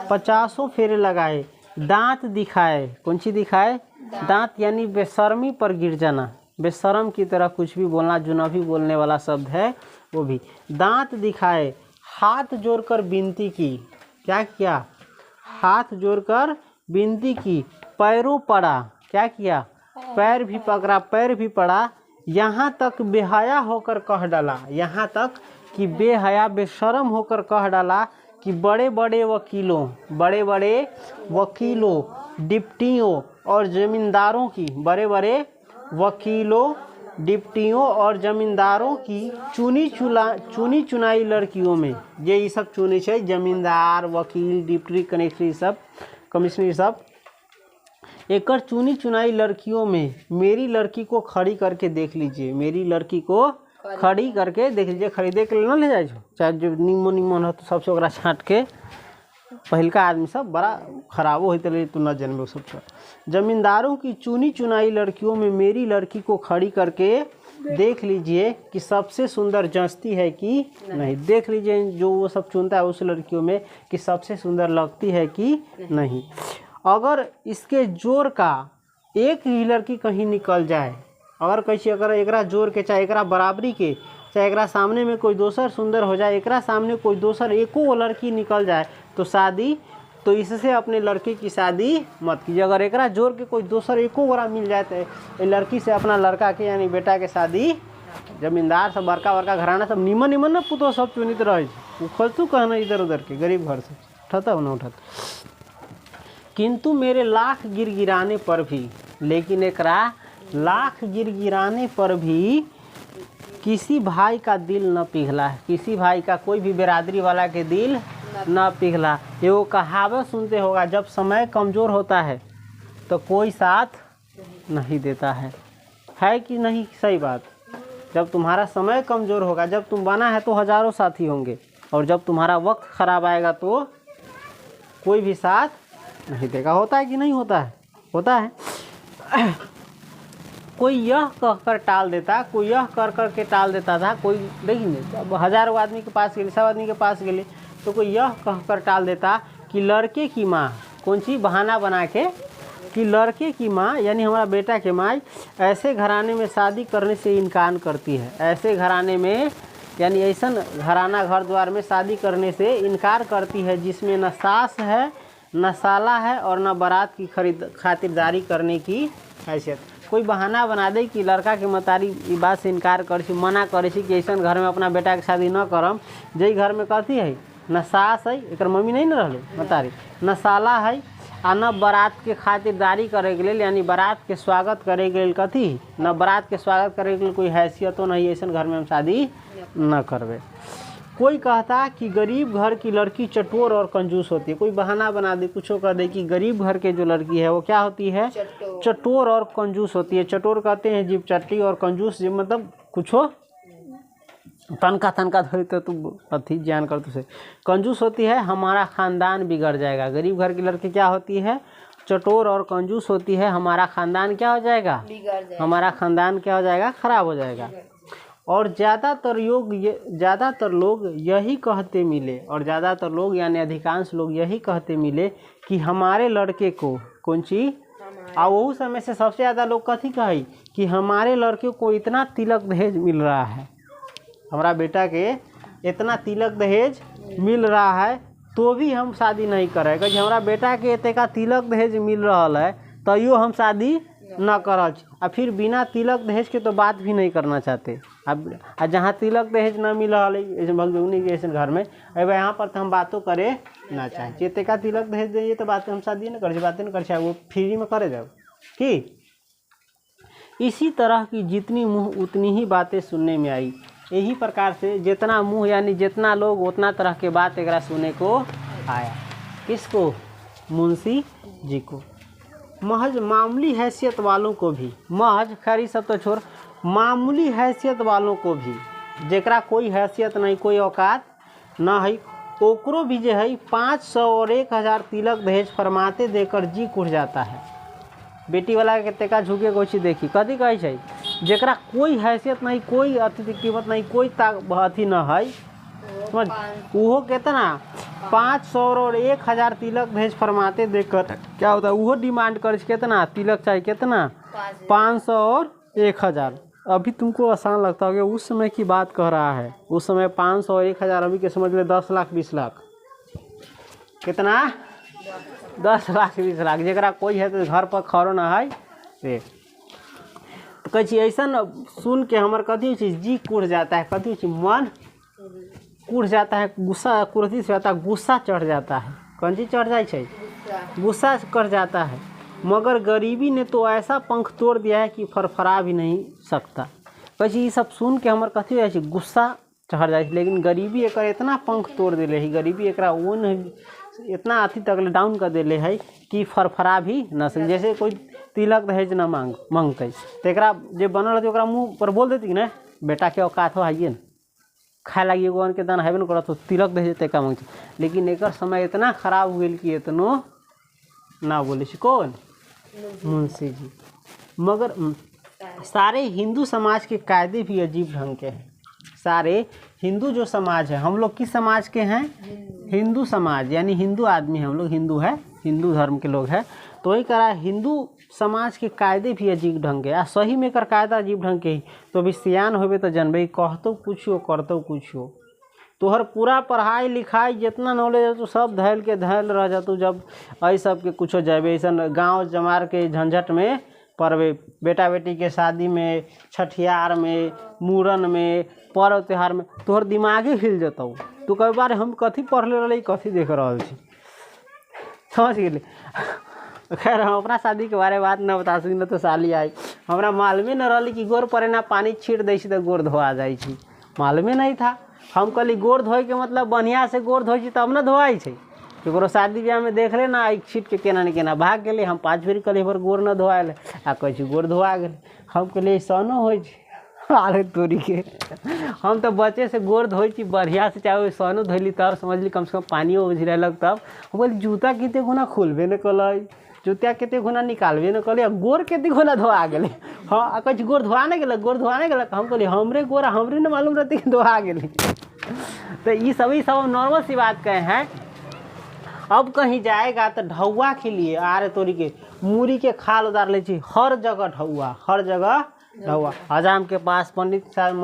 50 फेरे लगाए। दांत दिखाए, कौन सी दिखाए, दांत यानी बेशर्मी पर गिर जाना, बेशर्म की तरह कुछ भी बोलना, जो ना भी बोलने वाला शब्द है वो भी। दांत दिखाए, हाथ जोड़कर विनती की, क्या किया, हाथ जोड़कर विनती की। पैरों पड़ा, क्या किया, पैर भी पकड़ा, पैर भी पड़ा। यहाँ तक बेहया होकर कह डाला, यहाँ तक कि बेहया बेशर्म होकर कह डाला कि बड़े बड़े वकीलों, डिप्टियों और ज़मींदारों की, बड़े बड़े वकीलों, डिप्टियों और ज़मींदारों की चुनी चुनाई लड़कियों में, ये सब चुने छै, जमींदार, वकील, डिप्टी कनेक्टरी सब, कमिश्नरी सब, एकर चुनी चुनाई लड़कियों में मेरी लड़की को खड़ी करके देख लीजिए, मेरी लड़की को खड़ी करके देख लीजिए। खरीदे के लिए ना ले जाए, चाहे जो निमन हो तो सबसे ओकरा छाँट के, पहिलका आदमी सब बड़ा खराबो होते रहे तो न जन्मे सब। जमींदारों की चुनी चुनाई लड़कियों में मेरी लड़की को खड़ी करके देख लीजिए कि सबसे सुंदर जचती है कि नहीं। देख लीजिए जो वो सब चुनता है उस लड़कियों में कि सबसे सुंदर लगती है कि नहीं। अगर इसके जोर का एक ही लड़की कहीं निकल जाए, अगर कैसे, अगर एकरा जोर के, चाहे एकरा बराबरी के, चाहे एकरा सामने में कोई दोसर सुंदर हो जाए, एकरा सामने कोई दोसर एको लड़की निकल जाए तो शादी, तो इससे अपने लड़की की शादी मत कीजिए। अगर एकरा जोर के कोई दोसर एको गोरा मिल जाए तो लड़की से अपना लड़का के यानी बेटा के शादी। जमींदार सब, बड़का बड़का घराना सब, निमन निमन ना पुतो सब चुनित रहे, खोजतू कहना इधर उधर के गरीब घर से उठाता ना उठाता। किंतु मेरे लाख गिरगिराने पर भी, लेकिन एकरा लाख गिरगिराने पर भी किसी भाई का दिल न पिघला है, किसी भाई का, कोई भी बिरादरी वाला के दिल न पिघला। ये वो कहावत सुनते होगा, जब समय कमज़ोर होता है तो कोई साथ नहीं देता है कि नहीं, सही बात। जब तुम्हारा समय कमज़ोर होगा, जब तुम बना है तो हज़ारों साथी होंगे, और जब तुम्हारा वक्त ख़राब आएगा तो कोई भी साथ नहीं देगा। होता है कि नहीं होता है, होता है। कोई यह कहकर टाल देता, कोई यह कर कर के टाल देता था, कोई देखिए अब हज़ारों आदमी के पास गए, 100 आदमी के पास गए तो कोई यह कहकर टाल देता कि लड़के की माँ, कौन सी बहाना बना के, कि लड़के की माँ यानी हमारा बेटा के माँ ऐसे घराने में शादी करने से इनकार करती है, ऐसे घराने में यानी ऐसा घराना घर द्वार में शादी करने से इनकार करती है जिसमें न सास है, न साला है और न बारात की खातिरदारी करने की हैसियत। कोई बहाना बना दे कि लड़का के मतारी ई बात से इनकार कर, मना करे कि ऐसा घर में अपना बेटा के शादी न करम, जई घर में कथी है, न सास है, एक मम्मी नहीं न रहे मतारी, न साला है, आ न बारात के खातिरदारी करे के लिए यानी बारात के स्वागत करे के लिए कथी, न बारात के स्वागत करे के लिए कोई हैसियतो नहीं, ऐसा घर में हम शादी न करबे। कोई कहता कि गरीब घर की लड़की चटोर और कंजूस होती है, कोई बहाना बना दे, कुछ कर दे कि गरीब घर के जो लड़की है वो क्या होती है, चटोर और कंजूस होती है। चटोर कहते हैं जीभ चट्टी, और कंजूस जीभ मतलब कुछ हो तनका तनका धोई तो तू अथी ज्ञान कर तुझे। कंजूस होती है हमारा ख़ानदान बिगड़ जाएगा। गरीब घर की लड़की क्या होती है, चटोर और कंजूस होती है, हमारा ख़ानदान क्या हो जाएगा, हमारा ख़ानदान क्या हो जाएगा, ख़राब हो जाएगा। और ज़्यादातर लोग यही कहते मिले, और ज़्यादातर लोग यानी अधिकांश लोग यही कहते मिले कि हमारे लड़के को कौन चीज़, और वो समय से सबसे ज़्यादा लोग कथी कही कि हमारे लड़के को इतना तिलक दहेज मिल रहा है, हमारा बेटा के इतना तिलक दहेज मिल रहा है तो भी हम शादी नहीं कर रहे, क्योंकि हमारा बेटा के इतना तिलक दहेज मिल रहा है तैयो हम शादी न कर। और फिर बिना तिलक दहेज के तो बात भी नहीं करना चाहते। अब जहाँ तिलक दहेज न मिल रहा है भगजोगनी के ऐसे घर में, अब यहाँ पर तो हम बातों करे ना चाहे, चेते का तिलक दहेज दे तो बात हम शादी न कर, बातें न कर चाहे, वो फ्री में करे जाओ कि। इसी तरह की जितनी मुँह उतनी ही बातें सुनने में आई। यही प्रकार से जितना मुँह यानी जितना लोग उतना तरह के बात एक सुनने को आया। किसको, मुंशी जी को। महज मामूली हैसियत वालों को भी, महज खैर सब तो छोड़, मामूली हैसियत वालों को भी, जेकरा कोई हैसियत नहीं, कोई औकात न है, ओकरो भी जो है 500 और 1000 तिलक दहेज फरमाते देकर जी कुट जाता है। बेटी वाला के तेका झुके कोई चीज देखी कथी कहे छै, जेकरा कोई हैसियत नहीं, कोई अति कीमत नहीं, कोई अथी न है, समझ, वो कितना 500 और 1000 तिलक दहेज फरमाते देकर क्या होता है, वो डिमांड कर कितना तिलक चाहिए, कितना 500 और 1000। अभी तुमको आसान लगता होगा, उस समय की बात कह रहा है, उस समय 500 और 1000 अभी के समझ ले 10 लाख 20 लाख, कितना 10 लाख 20 लाख, जरा कोई है तो घर पर खरो ना है से। तो कही ऐसा सुन के हमार कथी चीज जी कुड़ जाता है, कथी चीज मन कुड़ जाता है, गुस्सा कुर्ती से आता है, गुस्सा चढ़ जाता है, कौन चीज चढ़ जाए छै, गुस्सा कर जाता है। मगर गरीबी ने तो ऐसा पंख तोड़ दिया है कि फरफरा भी नहीं सकता। कही ये सब सुन के हमार कथी हो, गुस्सा चढ़ जाए, लेकिन गरीबी एक इतना पंख तोड़ दिले है, गरीबी एक इतना अथी तक डाउन कर दिले है कि फरफरा भी न सके। जैसे कोई तिलक दहेज न मांगते तो एक जो बनल रहती ओकरा मुँह पर बोल देती ना, बेटा के औकात हो आइए न खाए लगी, एगो अन्न के दान हेबे न करत, तो तिलक दहेज तक मांगते। लेकिन एक समय इतना खराब हो गई कि इतनो ना बोले कौन, मुंशी जी। मगर सारे हिंदू समाज के कायदे भी अजीब ढंग के हैं। सारे हिंदू जो समाज है, हम लोग किस समाज के हैं, हिंदू समाज, यानी हिंदू आदमी हम लोग, हिंदू है, हिंदू धर्म के लोग हैं। तो वही करा हिंदू समाज के कायदे भी अजीब ढंग के, सही में कर कायदा अजीब ढंग के ही। तो भी सियान होबे तो जानबे, कहतो कुछ हो करतो कुछ हो, तोहर पूरा पढ़ाई लिखाई जितना नॉलेज है तो सब धैल के धैल रह जातू। जब ऐ सब के कुछ हो जाए, ऐसा गाँव जमार के झंझट में पड़बे, बेटा बेटी के शादी में, छठियार में, मूड़न में, पर्व त्यौहार में तोहर दिमागे हिल जतौ। तू कई बार हम कथी पढ़ले रही, कथी देख रहा छी, समझ गए। खैर हम अपना शादी के बारे में बात न बता सकी, न तो साली आई हमरा मालूमे न रही कि गोर पर ना पानी छीट दै छी तो गोर धोआ जाइ छी, मालूमे नहीं था। हम कहली गोर धोए के मतलब बढ़िया से गोर धोई छी तब न धोआई छै। ककरो शादी ब्याह में देख ले ना आई छीट के केना न केना भाग गेले, हम 5 बेर कहली पर गोर न धोआल, आ कहे छी गोर धोआ गेले। हम कहली ऐसनो होइ छै, अरे तोरी के हम तो बच्चे से गोर धोई छी बढ़िया से, चाहे ऐसनो धोली तब समझली कम से कम पानियो उझलक। तब हम बोली जूता कितने गुना खोलबे न कल, जूता कितने गुना निकालबे न कल, गोर कितने गुना धोआ गेले। हाँ कहे गोर धोआ नहीं गेलक, गोर धोआ नहीं गेलक। हम कहली हमरे गोर हमरे न मालूम रहती कि धोआ गेले। तो ये सभी सब नॉर्मल सी बात कहे हैं। अब कहीं जाएगा तो ढौआ के लिए आरे तोरी के मूरी के खाल उतार ले छी, हर जगह ढौआ, हर जगह ढौआ। हजाम के पास, पंडित साहब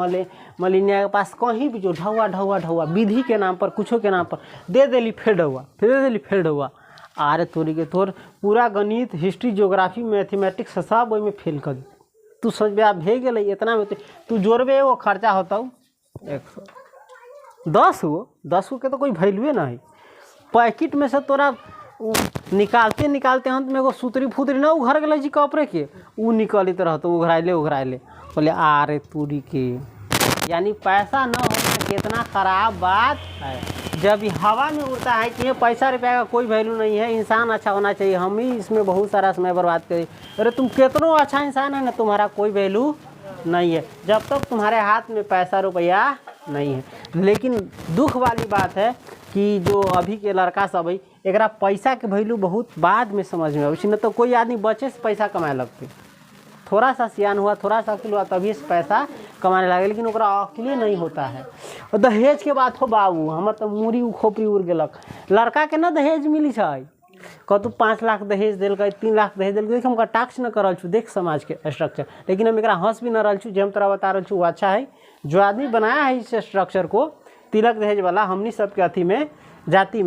मलिनिया के पास, कहीं भी जो ढौआ ढौआ ढौआ, विधि के नाम पर, कुछो के नाम पर दे देली, फिर ढौआ, फिर दे देली, फिर ढौआ। आरे तोरी के तोर पूरा गणित, हिस्ट्री, ज्योग्राफी, मैथमेटिक्स सब ओहि में फेल कर दी। तू सोचबे आप भे गेले इतना में, तू जोड़बे एगो खर्चा होता 110 गो के तो कोई वैल्यूए ना है। पैकेट में से तोरा निकालते निकालते अंत में एगो सुतरी फुतरी ना उघर गए जी कपड़े के, उ निकलित रहते उघराइले बोले आरे तूरी के। यानी पैसा न हो कितना खराब बात है। जब ये हवा में उड़ता है कि ये पैसा रुपया का कोई वैल्यू नहीं है, इंसान अच्छा होना चाहिए, हम ही इसमें बहुत सारा समय बर्बाद करें। अरे तुम कितना अच्छा इंसान है ना, तुम्हारा कोई वैल्यू नहीं है जब तक तुम्हारे हाथ में पैसा रुपया नहीं है। लेकिन दुख वाली बात है कि जो अभी के लड़का सब है एकरा पैसा के वैल्यू बहुत बाद में समझ में आवे। न तो कोई आदमी बच्चे से पैसा कमाए लगते, थोड़ा सा सियान हुआ, थोड़ा सा अकिल हुआ तभी से पैसा कमाने लगे, लेकिन ओकरा अकिले नहीं होता है। और दहेज के बात हो बाबू, हम तो मूरी खोपड़ी उड़ गेलक। लड़का के ना दहेज मिली है, कहतु 5 लाख दहेज दिल्क, 3 लाख दहेज दिल्क, देख हम टाक्स न कर छू, देख समाज के स्ट्रक्चर। लेकिन हम एक हंस भी न रहा छू, जो हम तोरा बता रहा छू वो अच्छा है। जो आदमी बनाया है इस स्ट्रक्चर को तिलक दहेज वाला, हमनी सबके अथी में जाति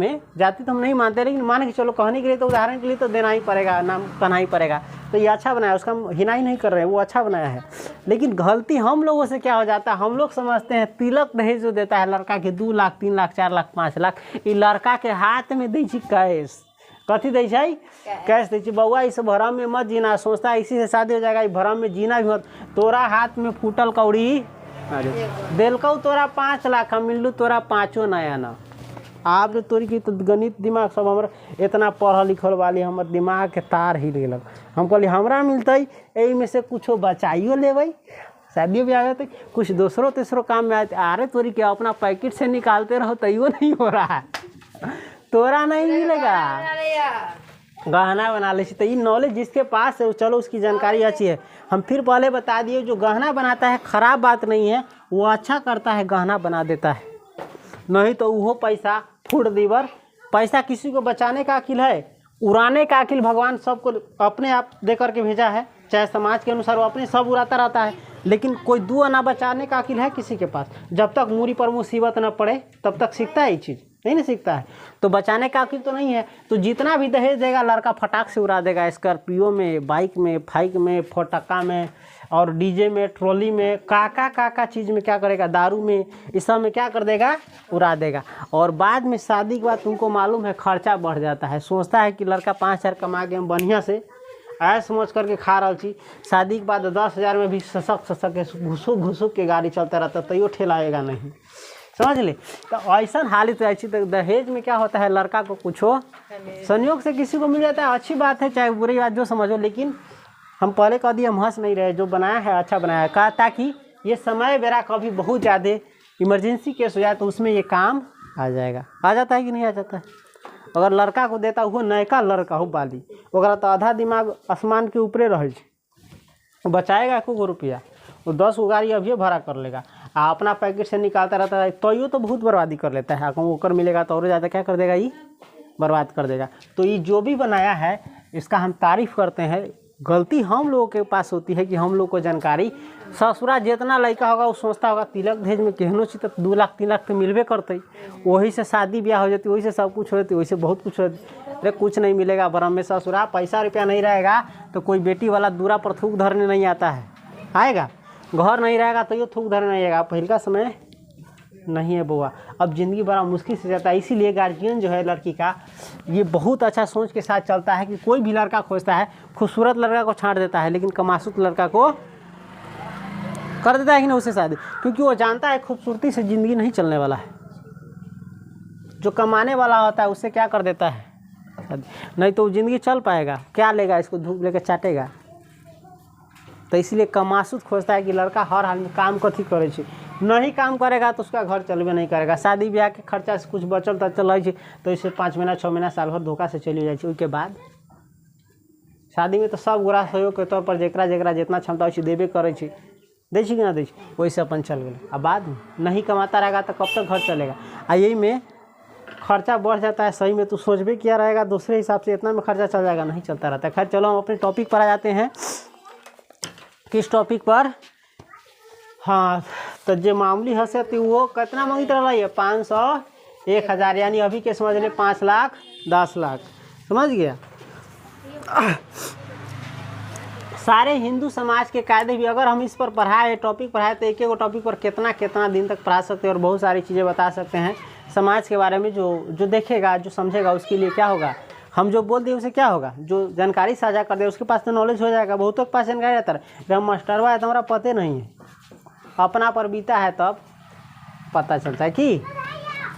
तो हम नहीं मानते, लेकिन मान के चलो कहने के लिए तो उदाहरण के लिए तो देना ही पड़ेगा, नाम कहना ही पड़ेगा। तो ये अच्छा बनाया, उसका हम हिनाई नहीं कर रहे हैं, वो अच्छा बनाया है। लेकिन गलती हम लोगों से क्या हो जाता है, हम लोग समझते हैं तिलक दहेज जो देता है लड़का के 2 लाख 3 लाख 4 लाख 5 लाख, ये लड़का के हाथ में दी कैश। कथी दै छै? कैश दै छै। बउआ इस भरम में मत जीना, सोचता है इसी से शादी हो जाएगा, भरम में जीना भी मत। तोरा हाथ में फूटल कौड़ी दिलकौ तोरा 5 लाख, हम मिलू तोरा 5 नया ना। आप तोरी की तो गणित दिमाग सब हमारा इतना पढ़ल लिखल वाली हमर दिमाग के तार हिल गेलक। हम कहली हमरा मिलते यही में से कुछ बचाइयो लेबै, शादी भी आ जाते, कुछ दूसरों तेसरों काम में आते। अरे तोरी क्या अपना पैकेट से निकालते रहो तैयो नहीं हो रहा है, तोरा नहीं मिलेगा। गहना बना ले, तो ये नॉलेज जिसके पास है चलो उसकी जानकारी अच्छी है। हम फिर पहले बता दिए, जो गहना बनाता है खराब बात नहीं है, वो अच्छा करता है, गहना बना देता है। नहीं तो वो पैसा फूट दीवर। पैसा किसी को बचाने का अकिल है, उड़ाने का अकिल भगवान सबको अपने आप दे करके भेजा है। चाहे समाज के अनुसार वो अपने सब उड़ाता रहता है, लेकिन कोई दुआ ना बचाने का अकिल है किसी के पास। जब तक मूरी पर मुसीबत न पड़े तब तक सीखता है ये चीज़, नहीं ना सीखता है। तो बचाने का अकिल तो नहीं है, तो जितना भी दहेज देगा लड़का फटाक से उड़ा देगा। स्कॉर्पियो में, बाइक में, फाइक में, फटाका में, और डीजे में, ट्रॉली में, काका चीज़ में क्या करेगा, दारू में, इस सब में क्या कर देगा, उड़ा देगा। और बाद में शादी के बाद तुमको मालूम है खर्चा बढ़ जाता है। सोचता है कि लड़का 5,000 कमा के हम बढ़िया से ऐसा समझ करके खा रहा छी, शादी के बाद 10,000 में भी ससक के घुसुक के गाड़ी चलता रहता, तैयो ठेलाएगा नहीं, समझ ले। तो ऐसा हालत है। तो दहेज में क्या होता है, लड़का को कुछ संयोग से किसी को मिल जाता है, अच्छी बात है, चाहे बुरी बात जो समझो। लेकिन हम पहले कह दिए, हम हंस नहीं रहे, जो बनाया है अच्छा बनाया है, कहा ताकि ये समय बेरा कभी बहुत ज़्यादा इमरजेंसी केस हो जाए तो उसमें ये काम आ जाएगा। आ जाता है कि नहीं आ जाता है? अगर लड़का को देता हुआ नयका लड़का हो बाली, ओकरा तो आधा दिमाग आसमान के ऊपरे रहे, बचाएगा 1 रुपया, वो 10 गाड़ी अभी भाड़ा कर लेगा, अपना पैकेट से निकालता रहता है, तो ये तो बहुत बर्बादी कर लेता है। ओकर मिलेगा तो और ज़्यादा क्या कर देगा, ये बर्बाद कर देगा। तो ये जो भी बनाया है इसका हम तारीफ़ करते हैं। गलती हम लोगों के पास होती है कि हम लोग को जानकारी, ससुरा जितना लड़का होगा वो सोचता होगा तिलक दहेज में केहनो चीज तो 2 लाख 3 लाख तो मिलबे करते, वही से शादी ब्याह हो जाती, वही से सब कुछ हो जाती, वही से बहुत कुछ हो जाती। अरे कुछ नहीं मिलेगा ब्रह्म में ससुरा, पैसा रुपया नहीं रहेगा तो कोई बेटी वाला दूरा पर थूक धरने नहीं आता है, आएगा। घर नहीं रहेगा तो ये थूक धरने नहीं आएगा। पहले का समय नहीं है बुआ, अब ज़िंदगी बड़ा मुश्किल से जाता है। इसीलिए गार्जियन जो है लड़की का ये बहुत अच्छा सोच के साथ चलता है कि कोई भी लड़का खोजता है, खूबसूरत लड़का को छांट देता है, लेकिन कमासुत लड़का को कर देता है कि नहीं उससे शादी, क्योंकि वो जानता है खूबसूरती से ज़िंदगी नहीं चलने वाला है। जो कमाने वाला होता है उससे क्या कर देता है शादी, नहीं तो ज़िंदगी चल पाएगा, क्या लेगा, इसको धूप लेकर चाटेगा। तो इसलिए कमासुत खोजता है कि लड़का हर हाल में काम कथी करे छे, नहीं काम करेगा तो उसका घर चलबे नहीं करेगा। शादी ब्याह के खर्चा से कुछ बचल तो चल रही तो इसे 5 महीना 6 महीना साल भर धोखा से चली जाए। उसके बाद शादी में तो सब गोरा सहयोग के तौर पर जेकरा जेकरा जितना क्षमता हो देबे करे छी, दै छी कि ना दै छी, वैसे अपन चल गए। अब बाद में नहीं कमाता रहेगा तो कब तक घर चलेगा। आ यही में खर्चा बढ़ जाता है। सही में तो सोचबे किया रहेगा दूसरे हिसाब से इतना में खर्चा चल जाएगा, नहीं चलता रहता है। खैर चलो हम अपने टॉपिक पर आ जाते हैं। किस टॉपिक पर? हाँ, तो जो मामूली हैसियत वो कितना मांगित रहा है, 500 1000, यानी अभी के समझ ले 5 लाख 10 लाख, समझ गया। सारे हिंदू समाज के कायदे भी अगर हम इस पर पढ़ाए, टॉपिक पढ़ाए, तो एक टॉपिक पर कितना दिन तक पढ़ा सकते हैं और बहुत सारी चीज़ें बता सकते हैं समाज के बारे में। जो देखेगा, जो समझेगा, उसके लिए क्या होगा, हम जो बोल दिए उसे क्या होगा, जो जानकारी साझा कर दे उसके पास तो नॉलेज हो जाएगा। बहुतों के पास जानकारी रहता है, जब मास्टरवा है तो हमारा पते नहीं है, अपना पर बीता है तब पता चलता है कि।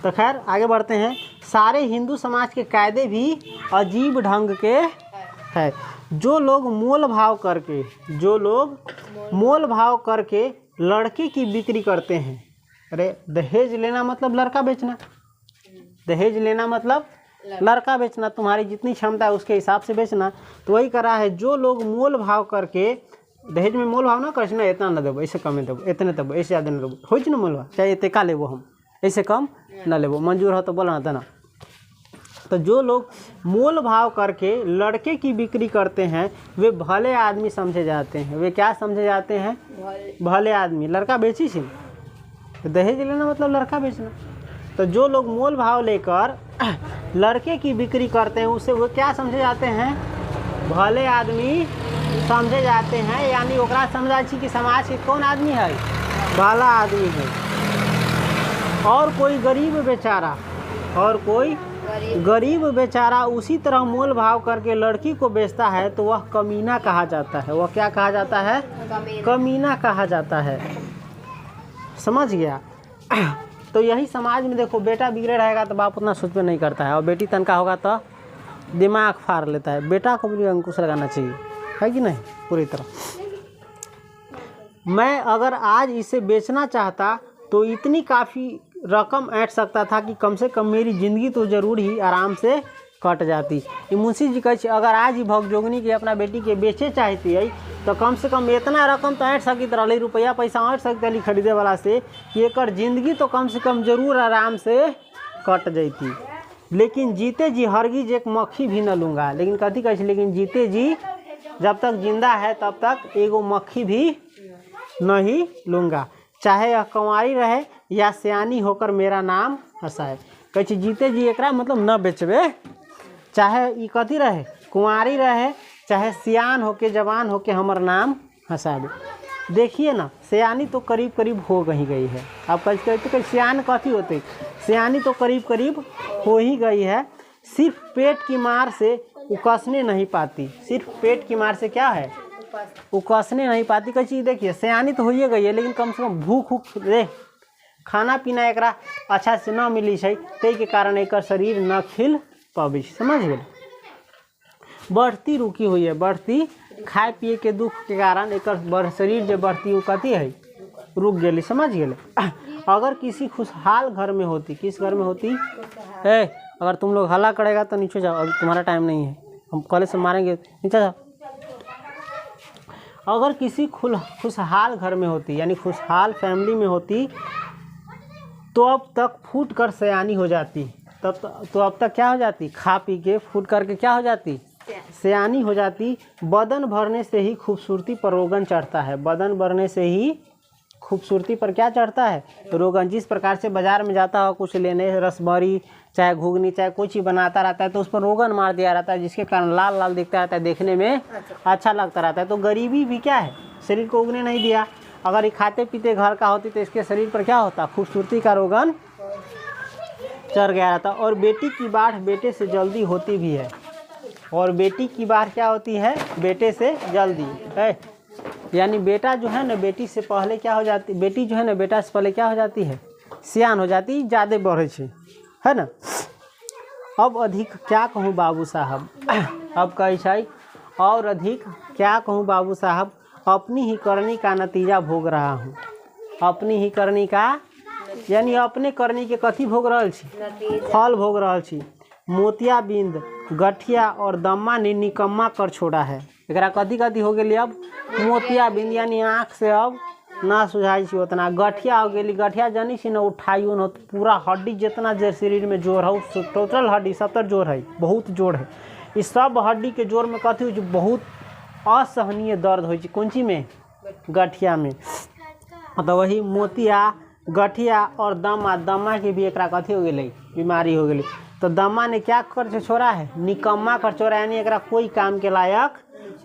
तो खैर आगे बढ़ते हैं। सारे हिंदू समाज के कायदे भी अजीब ढंग के है। जो लोग मोल भाव करके लड़के की बिक्री करते हैं। अरे दहेज लेना मतलब लड़का बेचना, दहेज लेना मतलब लड़का बेचना, तुम्हारी जितनी क्षमता है उसके हिसाब से बेचना। तो वही करा है, जो लोग मोल भाव करके, दहेज में मोल भाव ना कर ना, इतना ना देवो, ऐसे कम देवो, इतने देवो, ऐसे ज़्यादा ना देवो, हो ना मोल भाव, चाहे इतने का लेवो, हम ऐसे कम ना लेवो, मंजूर हो तो बोला ना। तो जो लोग मोल भाव करके लड़के की बिक्री करते हैं वे भले आदमी समझे जाते हैं। वे क्या समझे जाते हैं? भले आदमी। लड़का बेची सी, तो दहेज लेना मतलब लड़का बेचना। तो जो लोग मोल भाव लेकर लड़के की बिक्री करते हैं उसे वो क्या समझे जाते हैं? भले आदमी समझे जाते हैं। यानी ओकरा समझा छी कि समाज के कौन आदमी है? भला आदमी है। और कोई गरीब बेचारा उसी तरह मोल भाव करके लड़की को बेचता है तो वह कमीना कहा जाता है। वह क्या कहा जाता है? कमीना कहा जाता है। समझ गया? तो यही समाज में देखो, बेटा बिगड़े रहेगा तो बाप उतना सोच पे नहीं करता है, और बेटी तनका होगा तो दिमाग फाड़ लेता है। बेटा को भी अंकुश लगाना चाहिए, है कि नहीं? पूरी तरह। मैं अगर आज इसे बेचना चाहता तो इतनी काफ़ी रकम ऐंठ सकता था कि कम से कम मेरी ज़िंदगी तो ज़रूर ही आराम से कट जाती। ये मुंशी जी कहे अगर आज ही भगजोगनी के अपना बेटी के बेचे चाहती है तो कम से कम इतना रकम तो ऐंठ सकित रही, रुपया पैसा ऐंठ सकते रही खरीदे वाला से कि एक ज़िंदगी तो कम से कम ज़रूर आराम से कट जाती। लेकिन जीते जी हरगिज एक मक्खी भी न लूँगा। लेकिन कथी कहे, लेकिन जीते जी जब तक जिंदा है तब तक एगो मक्खी भी नहीं लूँगा, चाहे यह कंवारी रहे या सियानी होकर मेरा नाम हंसाए। कहे जीते जी एकरा मतलब न बेचबे, चाहे ये कथी रहे, कुंवारी रहे, चाहे सियान होके जवान होके हमर नाम हंसाए। देखिए ना, सियानी तो करीब करीब हो गई है। अब कहते कि सियान कथी होते, सियानी तो करीब करीब हो ही गई है। सिर्फ पेट की मार से उकसने नहीं पाती। सिर्फ पेट की मार से क्या है? उकसने नहीं पाती। कई चीज़ देखिए, सियानी तो हो ही गई है, लेकिन कम से कम भूख रे खाना पीना एकरा अच्छा से न मिली है, तै के कारण एक शरीर न खिल पाबी। समझ गए? बढ़ती रुकी हुई है, बढ़ती खाए पिए के दुख के कारण एक शरीर जो बढ़ती वो कथी है? रुक गई। समझ गए? अगर किसी खुशहाल घर में होती, किस घर में होती? अगर तुम लोग हल्ला करेगा तो नीचे जाओ, अभी तुम्हारा टाइम नहीं है, हम कॉलेज से मारेंगे, नीचे जाओ। अगर किसी खुशहाल घर में होती, यानी खुशहाल फैमिली में होती, तो अब तक फूट कर सयानी हो जाती। तो अब तक क्या हो जाती? खा पी के फूट करके क्या हो जाती? सयानी हो जाती। बदन भरने से ही खूबसूरती पर रोगन चढ़ता है। बदन भरने से ही खूबसूरती पर क्या चढ़ता है? रोगन। जिस प्रकार से बाजार में जाता हो कुछ लेने, रसभरी चाहे घुगनी चाहे कुछ ही बनाता रहता है तो उस पर रोगन मार दिया रहता है, जिसके कारण लाल लाल दिखता रहता है, देखने में अच्छा लगता रहता है। तो गरीबी भी क्या है? शरीर को उगने नहीं दिया। अगर ये खाते पीते घर का होती तो इसके शरीर पर क्या होता? खूबसूरती का रोगन चढ़ गया रहता। और बेटी की बाढ़ बेटे से जल्दी होती भी है। और बेटी की बाढ़ क्या होती है? बेटे से जल्दी है। यानी बेटा जो है ना बेटी से पहले क्या हो जाती, बेटी जो है ना बेटा से पहले क्या हो जाती है? सियान हो जाती, ज़्यादा बढ़े है ना। अब अधिक क्या कहूँ बाबू साहब, अब कहे और अधिक क्या कहूँ बाबू साहब, अपनी ही करनी का नतीजा भोग रहा हूँ। अपनी ही करनी का यानी अपने करनी के कथी भोग रहा छी? फल भोग रहा छी। मोतिया बिंद, गठिया और दम्मा ने निकम्मा कर छोड़ा है। एकरा कथी कथी हो गई? अब मोतिया बिंद यानी आँख से अब ना सुझाई छी उतना। गठिया हो गई, गठिया जानी छी ना उठाइयो न, पूरा हड्डी जितना जो शरीर में जोर है, टोटल हड्डी 70 जोर है, बहुत जोर है। इस सब हड्डी के जोर में कथी हो? बहुत असहनीय दर्द हो। कौन चीज में? गठिया में। तो वही मोतिया, गठिया और दमा, दमा के भी एक कथी हो गई? बीमारी हो गई। तो दमा ने क्या कर छोड़ा है? निकम्मा कर छोड़ा, यानी एक कोई काम के लायक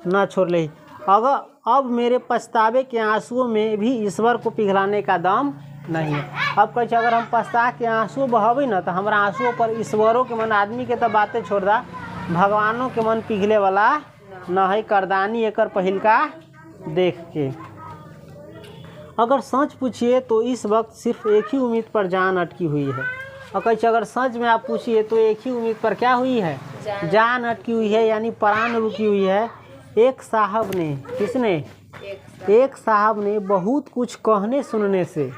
न छोड़ ले। अगर अब मेरे पछतावे के आंसुओं में भी ईश्वर को पिघलाने का दम नहीं है। अब कहे अगर हम पछता के आंसू बहबे ना तो हमारा आंसुओं पर ईश्वरों के मन, आदमी के तो बातें छोड़ दा, भगवानों के मन पिघले वाला न है। करदानी एकर पहिल का देख के। अगर सच पूछिए तो इस वक्त सिर्फ एक ही उम्मीद पर जान अटकी हुई है। और कहीं अगर सच में आप पूछिए तो एक ही उम्मीद पर क्या हुई है, जान अटकी हुई है, यानी प्राण रुकी हुई है। एक साहब ने, किसने, एक साहब ने बहुत कुछ कहने सुनने से,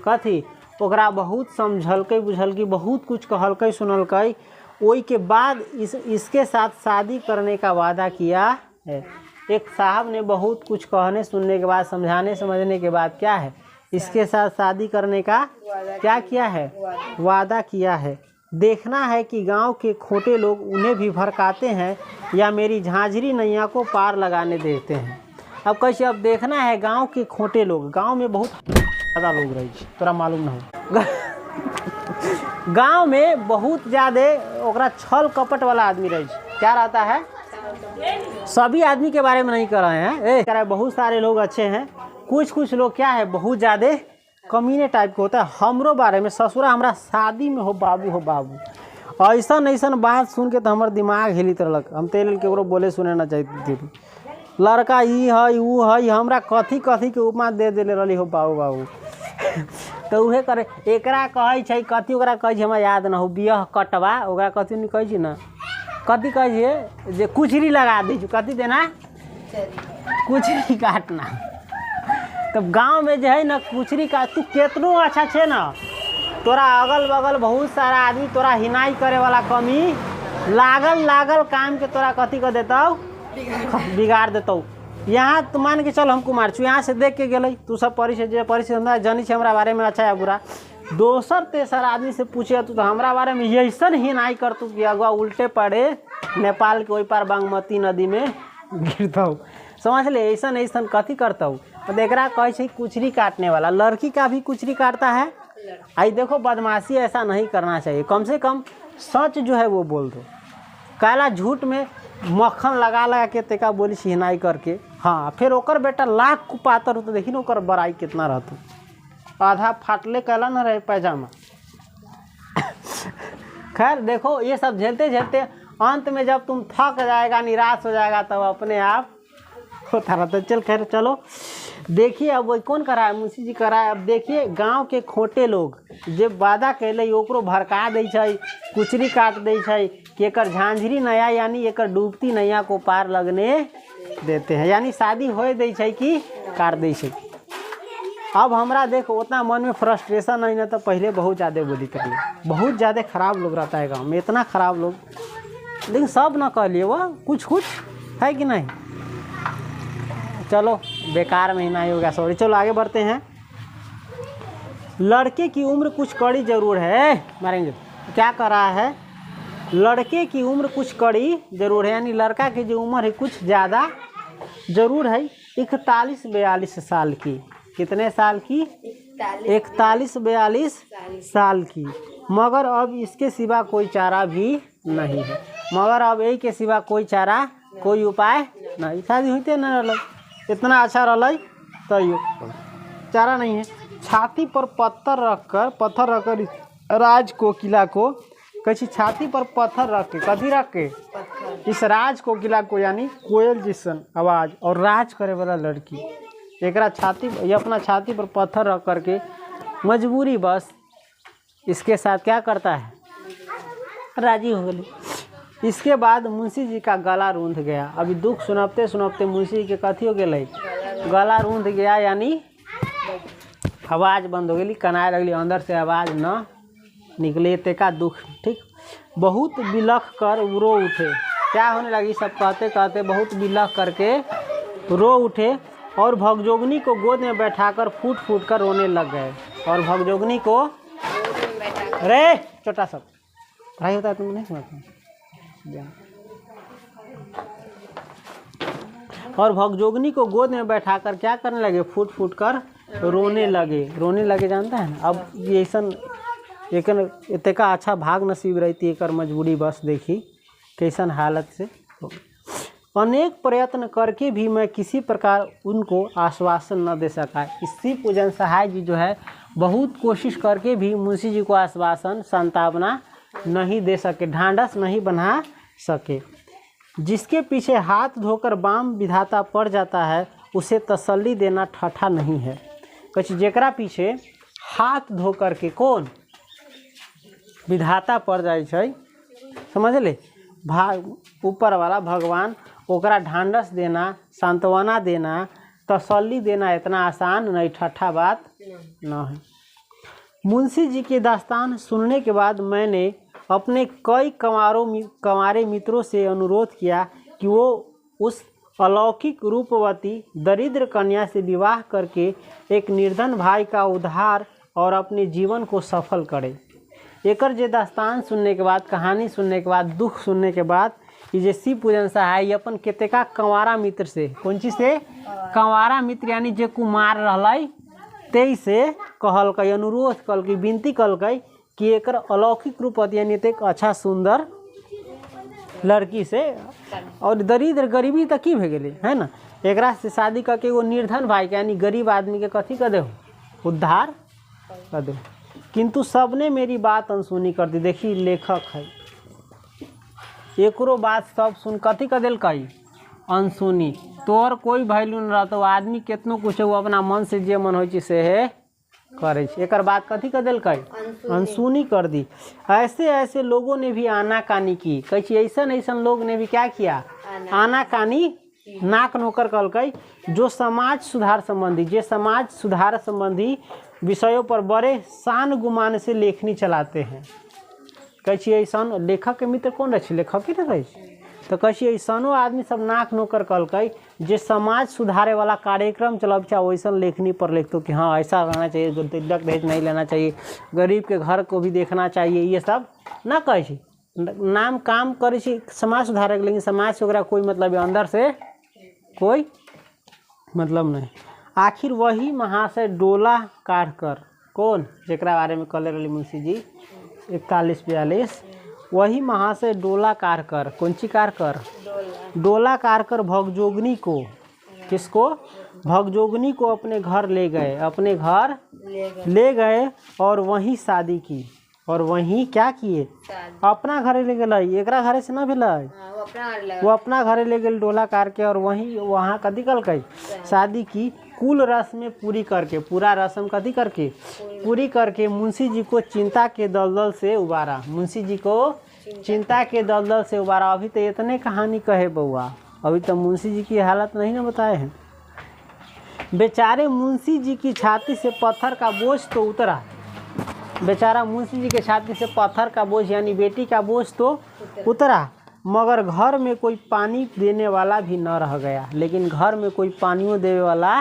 कथी, ओकरा बहुत समझलकै बुझलकै, बहुत कुछ कहलकै सुनलकै, ओई के बाद इसके साथ शादी करने का वादा किया है। एक साहब ने बहुत कुछ कहने सुनने के बाद, समझाने समझने के बाद क्या है, इसके साथ शादी करने का क्या किया है, वादा किया है। देखना है कि गांव के खोटे लोग उन्हें भी भड़काते हैं या मेरी झांझरी नैया को पार लगाने देते हैं। अब कैसे, अब देखना है गांव के खोटे लोग, गांव में बहुत ज़्यादा लोग रहे, तोरा मालूम ना हो गांव में बहुत ज़्यादा ओकरा छल कपट वाला आदमी रहे। क्या रहता है, सभी आदमी के बारे में नहीं कर रहे हैं, बहुत सारे लोग अच्छे हैं, कुछ लोग क्या है बहुत ज़्यादा कमीने टाइप के होता है। हमरो बारे में, ससुरा हमारा शादी में हो बाबू, ऐसा बात सुन के तो हमार दिमाग हिलित रहलक। हम तेल केकरो बोले सुने ना चाहिए, लड़का ई है ऊ है, हमरा कथी के उपमा दे देले रही हो बाबू तो उहे करे। एकरा कहे छै कथी, ओकरा कहे छै हमरा याद ना हो, बियाह कटवा, ओकरा कथी नहीं कहे छै ना, कथी कहे छै जे कुचरी लगा दी, कथी देना, कुचरी काटना। तब गांव में जो है ना कुचरी काट, तू केतनो अच्छा छे ना, तोरा अगल बगल बहुत सारा आदमी तोरा हिनाई करे वाला कमी लागल काम के तोरा कथी कर देता, बिगाड़ देता। यहाँ तो मान के चल हम कुमार छू, यहाँ से देख के गए, तू सब परिचय जानी छे हमरा बारे में अच्छा या बुरा, दोसर तेसर आदमी से पूछे तू तो हमरा बारे में ऐसा हिनाई कर तू कि अगवा उल्टे पड़े नेपाल के ओई पार बागमती नदी में गिरता, समझ ले। ऐसा कथी करता हूँ, तो एकरा कहे छै कुचरी काटने वाला। लड़की का भी कुचरी काटता है। आई देखो, बदमाशी ऐसा नहीं करना चाहिए, कम से कम सच जो है वो बोल दो। काला झूठ में मक्खन लगा के तेका बोली हिनाई करके, हाँ फिर ओकर बेटा लाख कुपातर हो तो देखी ना ओकर बड़ाई कितना रहता, आधा फाटले कहला ना रहे पैजामा खैर देखो, ये सब झेलते झेलते अंत में जब तुम थक जाएगा, निराश हो जाएगा, तब अपने आप होता रहता। चल खैर चलो, देखिए अब वो कौन करा है, मुंशी जी करा है। अब देखिए गांव के खोटे लोग जब वादा कैले ओकरो भड़का दै छै, कुचरी काट दै छै कि एकर झांझरी नया, यानी एकर डूबती नैया को पार लगने देते हैं, यानी शादी हो दै छै कि काट दै छै। अब हमरा देखो उतना मन में फ्रस्ट्रेशन नहीं ना, तो पहले बहुत ज़्यादा बोली कर लिए, बहुत ज़्यादा खराब लोग रहता है गाँव में, इतना खराब लोग, लेकिन सब ना कह लिए, वो कुछ है कि नहीं। चलो बेकार में ही नहीं हो गया, सॉरी। चलो आगे बढ़ते हैं। लड़के की उम्र कुछ कड़ी जरूर है, मारेंगे क्या कर रहा है, लड़के की उम्र कुछ कड़ी जरूर है, यानी लड़का की जो उम्र है कुछ ज़्यादा जरूर है, 41-42 साल की। कितने साल की, 41-42 साल की। मगर अब इसके सिवा कोई चारा भी नहीं है, मगर अब यही के सिवा कोई चारा, कोई उपाय नहीं। शादी होते न रहा, इतना अच्छा रहा तैयो चारा नहीं है। छाती पर पत्थर रखकर राज कोकिला को, कैसी छाती पर पत्थर रख के, कथी रख के, इस राज कोकिला को, यानी कोयल जिसन आवाज़ और राज करे वाला लड़की, एकरा छाती, ये अपना छाती पर पत्थर रख करके मजबूरी बस इसके साथ क्या करता है, राजी हो गई। इसके बाद मुंशी जी का गला रूंध गया। अभी दुख सुनाते सुनाते मुंशी जी के कथी हो गए, गला रूंध गया, यानी आवाज़ बंद हो गई, कनाए लगली, अंदर से आवाज़ न निकले, तेका दुख, ठीक। बहुत बिलख कर रो उठे, क्या होने लगी, सब कहते कहते बहुत बिलख करके रो उठे और भगजोगनी को गोद में बैठाकर फूट फूट कर रोने लग गए। और भगजोगनी को, रे छोटा सा भाई होता है, तुम नहीं समझते। और भगजोगनी को गोद में बैठाकर क्या करने लगे, फूट फूट कर रोने लगे, जानता है ना। अब ये एक का अच्छा भाग नसीब रहती है, मजबूरी बस देखी कैसन हालत से। अनेक प्रयत्न करके भी मैं किसी प्रकार उनको आश्वासन न दे सका। इसी पूजन सहाय जी जो है बहुत कोशिश करके भी मुंशी जी को आश्वासन, सांत्वना नहीं दे सके, ढांढस नहीं बना सके। जिसके पीछे हाथ धोकर बाम विधाता पड़ जाता है, उसे तसल्ली देना ठट्ठा नहीं है। कछ जेकरा पीछे हाथ धो करके कौन विधाता पड़ जाए छै, समझ ले, ऊपर वाला भगवान ओकरा ढांढस देना, सांत्वना देना, तसल्ली देना इतना आसान नहीं, ठट्ठा बात न है। मुंशी जी के दास्तान सुनने के बाद मैंने अपने कई कंवारे मित्रों से अनुरोध किया कि वो उस अलौकिक रूपवती दरिद्र कन्या से विवाह करके एक निर्धन भाई का उद्धार और अपने जीवन को सफल करे। एकर जे दास्तान सुनने के बाद, कहानी सुनने के बाद, दुख सुनने के बाद ये जे शिव पूजन सहाय अपन केतेका कंवारा मित्र से, कौन चीज से, कंवारा मित्र यानी जे कुमार रहलै तेई से कहलकै, अनुरोध कलकै, विनती कलकै कि एकर अलौकिक रूपवती यानी एक अच्छा सुंदर लड़की से, और दरिद्र गरीबी तक की भे गेलै है ना, एकरा से शादी करके वो निर्धन भाई के यानी गरीब आदमी के कथी कर दे, उद्धार कर दे। किंतु सबने मेरी बात अनसुनी कर दी। देखी लेखक है, एकरो बात सब सुन कथी कर दिल कई, अनसुनी। तोर कोई वैल्यू न रहता, आदमी कितनो कुछ वो अपना मन से जे मन हो से है करे, एकर बात कथी कर दिल कई, अनसुनी कर दी। ऐसे ऐसे लोगों ने भी आनाकानी की, कही ऐसा लोग ने भी क्या किया, आनाकानी, नाक नोकर कलकई, जो समाज सुधार संबंधी, जे समाज सुधार संबंधी विषयों पर बड़े शान गुमान से लेखनी चलाते हैं। कही ऐसा लेखक के मित्र कौन रहे, लेखक ही रहे, तो कही ऐसनो आदमी सब नाक नोकर कलकई जे समाज सुधारे वाला कार्यक्रम चलब चाहे वैसा लेखनी पर लिखते कि हाँ ऐसा रहना चाहिए, तिलक दहेज नहीं लेना चाहिए, गरीब के घर को भी देखना चाहिए, ये सब ना कहे, नाम काम करे समाज सुधारे, लेकिन समाज से कोई मतलब अंदर से कोई मतलब नहीं। आखिर वही महाशय डोला काट कर, कौन जेकरा बारे में कले रही मुंशी जी 41-42, वही महाशय डोला कार कर, कौन ची कार कर, डोला कार कर भगजोगनी को, किसको, भगजोगनी को अपने घर ले गए, अपने घर ले गए और वहीं शादी की, और वहीं क्या किए, अपना घरे ले गए, एकरा घरे से ना भेलै, वो अपना घरे ले गए डोला कार के, और वहीं वहाँ कथी कल शादी की। कुल रस्म पूरी करके, पूरा रस्म कथी करके पूरी करके मुंशी जी को चिंता के दलदल से उबारा, मुंशी जी को चिंता के दलदल से उबारा। अभी तो इतने कहानी कहे बउआ, अभी तो मुंशी जी की हालत नहीं ना बताए हैं। बेचारे मुंशी जी की छाती से पत्थर का बोझ तो उतरा, बेचारा मुंशी जी के छाती से पत्थर का बोझ यानी बेटी का बोझ तो उतरा, मगर घर में कोई पानी देने वाला भी न रह गया, लेकिन घर में कोई पानियों देने वाला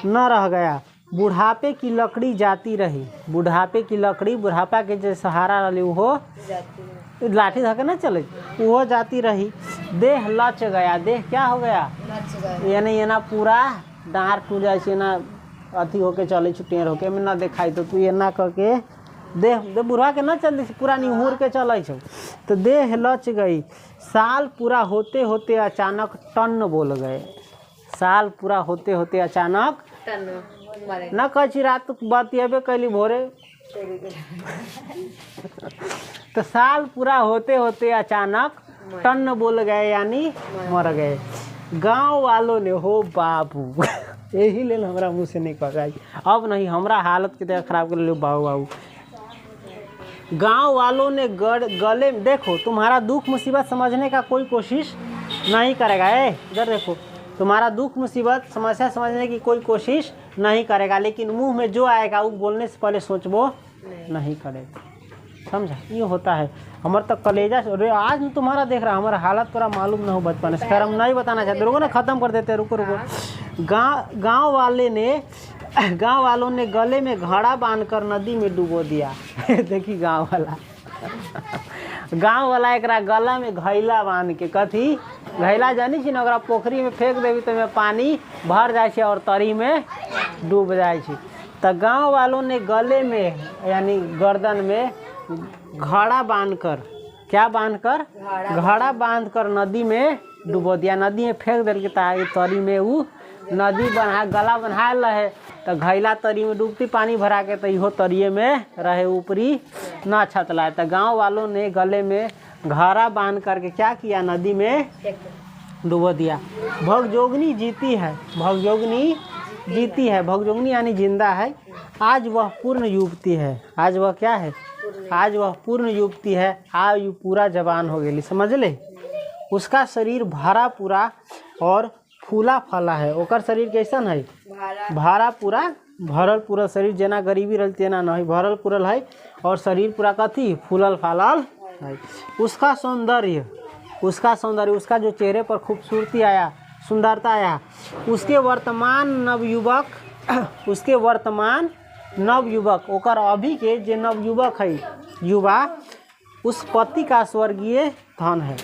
न रह गया। बुढ़ापे की लकड़ी जाती रही, बुढ़ापे की लकड़ी, बुढ़ापा के जो सहारा रही वो लाठी धके ना चले, वो जाती रही। देह लच गया, देह क्या हो गया, यानी ये ना पूरा डाँर टूट जाए ना, अथी होके चले टेढ़ होके में ना दिखाई, तो तू ये ना करके देह बुढ़ा के ना चल, पूरा निहुर के चल छो, तो देह लच गई। साल पूरा होते होते अचानक टन बोल गए, साल पूरा होते होते अचानक न कही रात बतियाबे कैली भोरे तो साल पूरा होते होते अचानक टन बोल गए यानी मर गए। गांव वालों ने हो बाबू यही ले हमारा मुँह से नहीं कह, अब नहीं हमारा हालत के खराब कर लो बाबू बाबू। गांव वालों ने गले, देखो तुम्हारा दुख मुसीबत समझने का कोई कोशिश नहीं करेगा, इधर देखो, तुम्हारा दुख मुसीबत समस्या समझने की कोई कोशिश नहीं करेगा, लेकिन मुंह में जो आएगा वो बोलने से पहले सोचबो नहीं करेगा, समझा। ये होता है हमारे तक कलेजा। अरे आज मैं तुम्हारा देख रहा, हमारा हालत पूरा मालूम ना हो बचपन से, खैर हम नहीं बताना चाहते, रुको ना ख़त्म कर देते, रुको रुको। गांव वालों ने गले में घड़ा बांधकर नदी में डुबो दिया देखी गांव वाला एक गला में घैला बांध के, कथी घैला जानी छी ना, पोखरी में फेंक देवी तो में पानी भर जाए और तरी में डूब जाए। तो गांव वालों ने गले में यानी गर्दन में घड़ा बांधकर, क्या बांधकर, घड़ा बांधकर नदी में डुबो दिया, नदी में फेंक दिल के तरी में वो नदी बना गला बना रहे, तो घैला तरी में डूबती पानी भरा के, तो इहो तरिए में रहे, ऊपरी ना छतला। तो गांव वालों ने गले में घड़ा बांध करके क्या किया, नदी में डुबो दिया। भगजोगनी जीती है, भगजोगनी जीती है, भगजोगनी यानी जिंदा है। आज वह पूर्ण युवती है, आज वह क्या है, आज वह पूर्ण युवती है, आयु पूरा जवान हो गई, समझ ले। उसका शरीर भरा पूरा और फूला फला है। ओकर शरीर कैसन है, भरा पूरा, भरल पूरा शरीर, जेना गरीबी रहल तेना नहीं, भरल पूरल है और शरीर पूरा कथी फूलल फालल है। उसका सौंदर्य, उसका सौंदर्य, उसका जो चेहरे पर खूबसूरती आया, सुंदरता आया, उसके वर्तमान नवयुवक, उसके वर्तमान नवयुवक, ओकर अभी के जे नवयुवक है युवा, उस पति का स्वर्गीय धन है।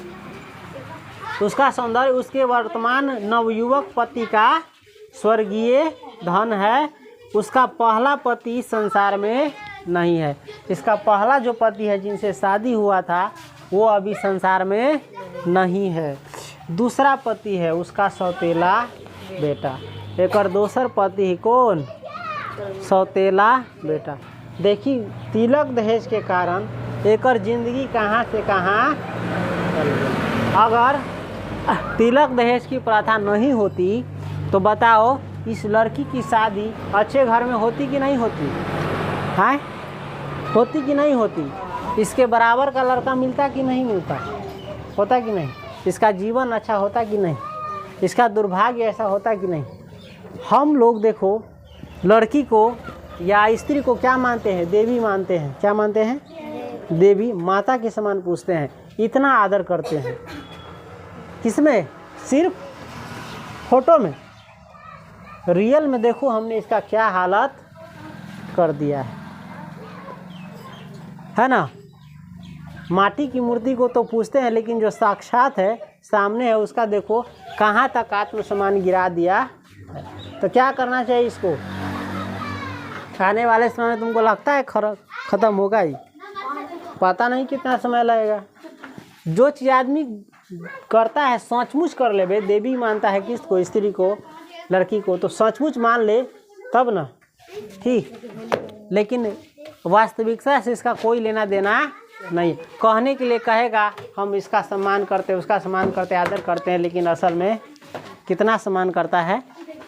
उसका सौंदर्य उसके वर्तमान नवयुवक पति का स्वर्गीय धन है। उसका पहला पति संसार में नहीं है। इसका पहला जो पति है जिनसे शादी हुआ था वो अभी संसार में नहीं है। दूसरा पति है उसका सौतेला बेटा। एक और दूसर पति है कौन, सौतेला बेटा। देखी तिलक दहेज के कारण एकर जिंदगी कहाँ से कहाँ चल गई। अगर तिलक दहेज की प्रथा नहीं होती तो बताओ इस लड़की की शादी अच्छे घर में होती कि नहीं होती, हाँ होती कि नहीं होती। इसके बराबर का लड़का मिलता कि नहीं मिलता, होता कि नहीं। इसका जीवन अच्छा होता कि नहीं, इसका दुर्भाग्य ऐसा होता कि नहीं। हम लोग देखो लड़की को या स्त्री को क्या मानते हैं, देवी मानते हैं। क्या मानते हैं, देवी, माता के समान पूछते हैं, इतना आदर करते हैं। किसमें, सिर्फ फोटो में। रियल में देखो हमने इसका क्या हालत कर दिया है ना। माटी की मूर्ति को तो पूछते हैं लेकिन जो साक्षात है सामने है उसका देखो कहाँ तक आत्मसम्मान गिरा दिया। तो क्या करना चाहिए इसको, आने वाले समय में तुमको लगता है ख़त्म होगा ही, पता नहीं कितना समय लगेगा। जो चीज़ आदमी करता है सचमुच कर ले। बे देवी मानता है किसको, स्त्री को, लड़की को, तो सचमुच मान ले तब ना, ठीक। लेकिन वास्तविकता से इसका कोई लेना देना नहीं। कहने के लिए कहेगा हम इसका सम्मान करते, उसका सम्मान करते, आदर करते हैं, लेकिन असल में कितना सम्मान करता है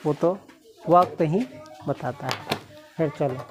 वो तो वक्त ही बताता है। फिर चलो।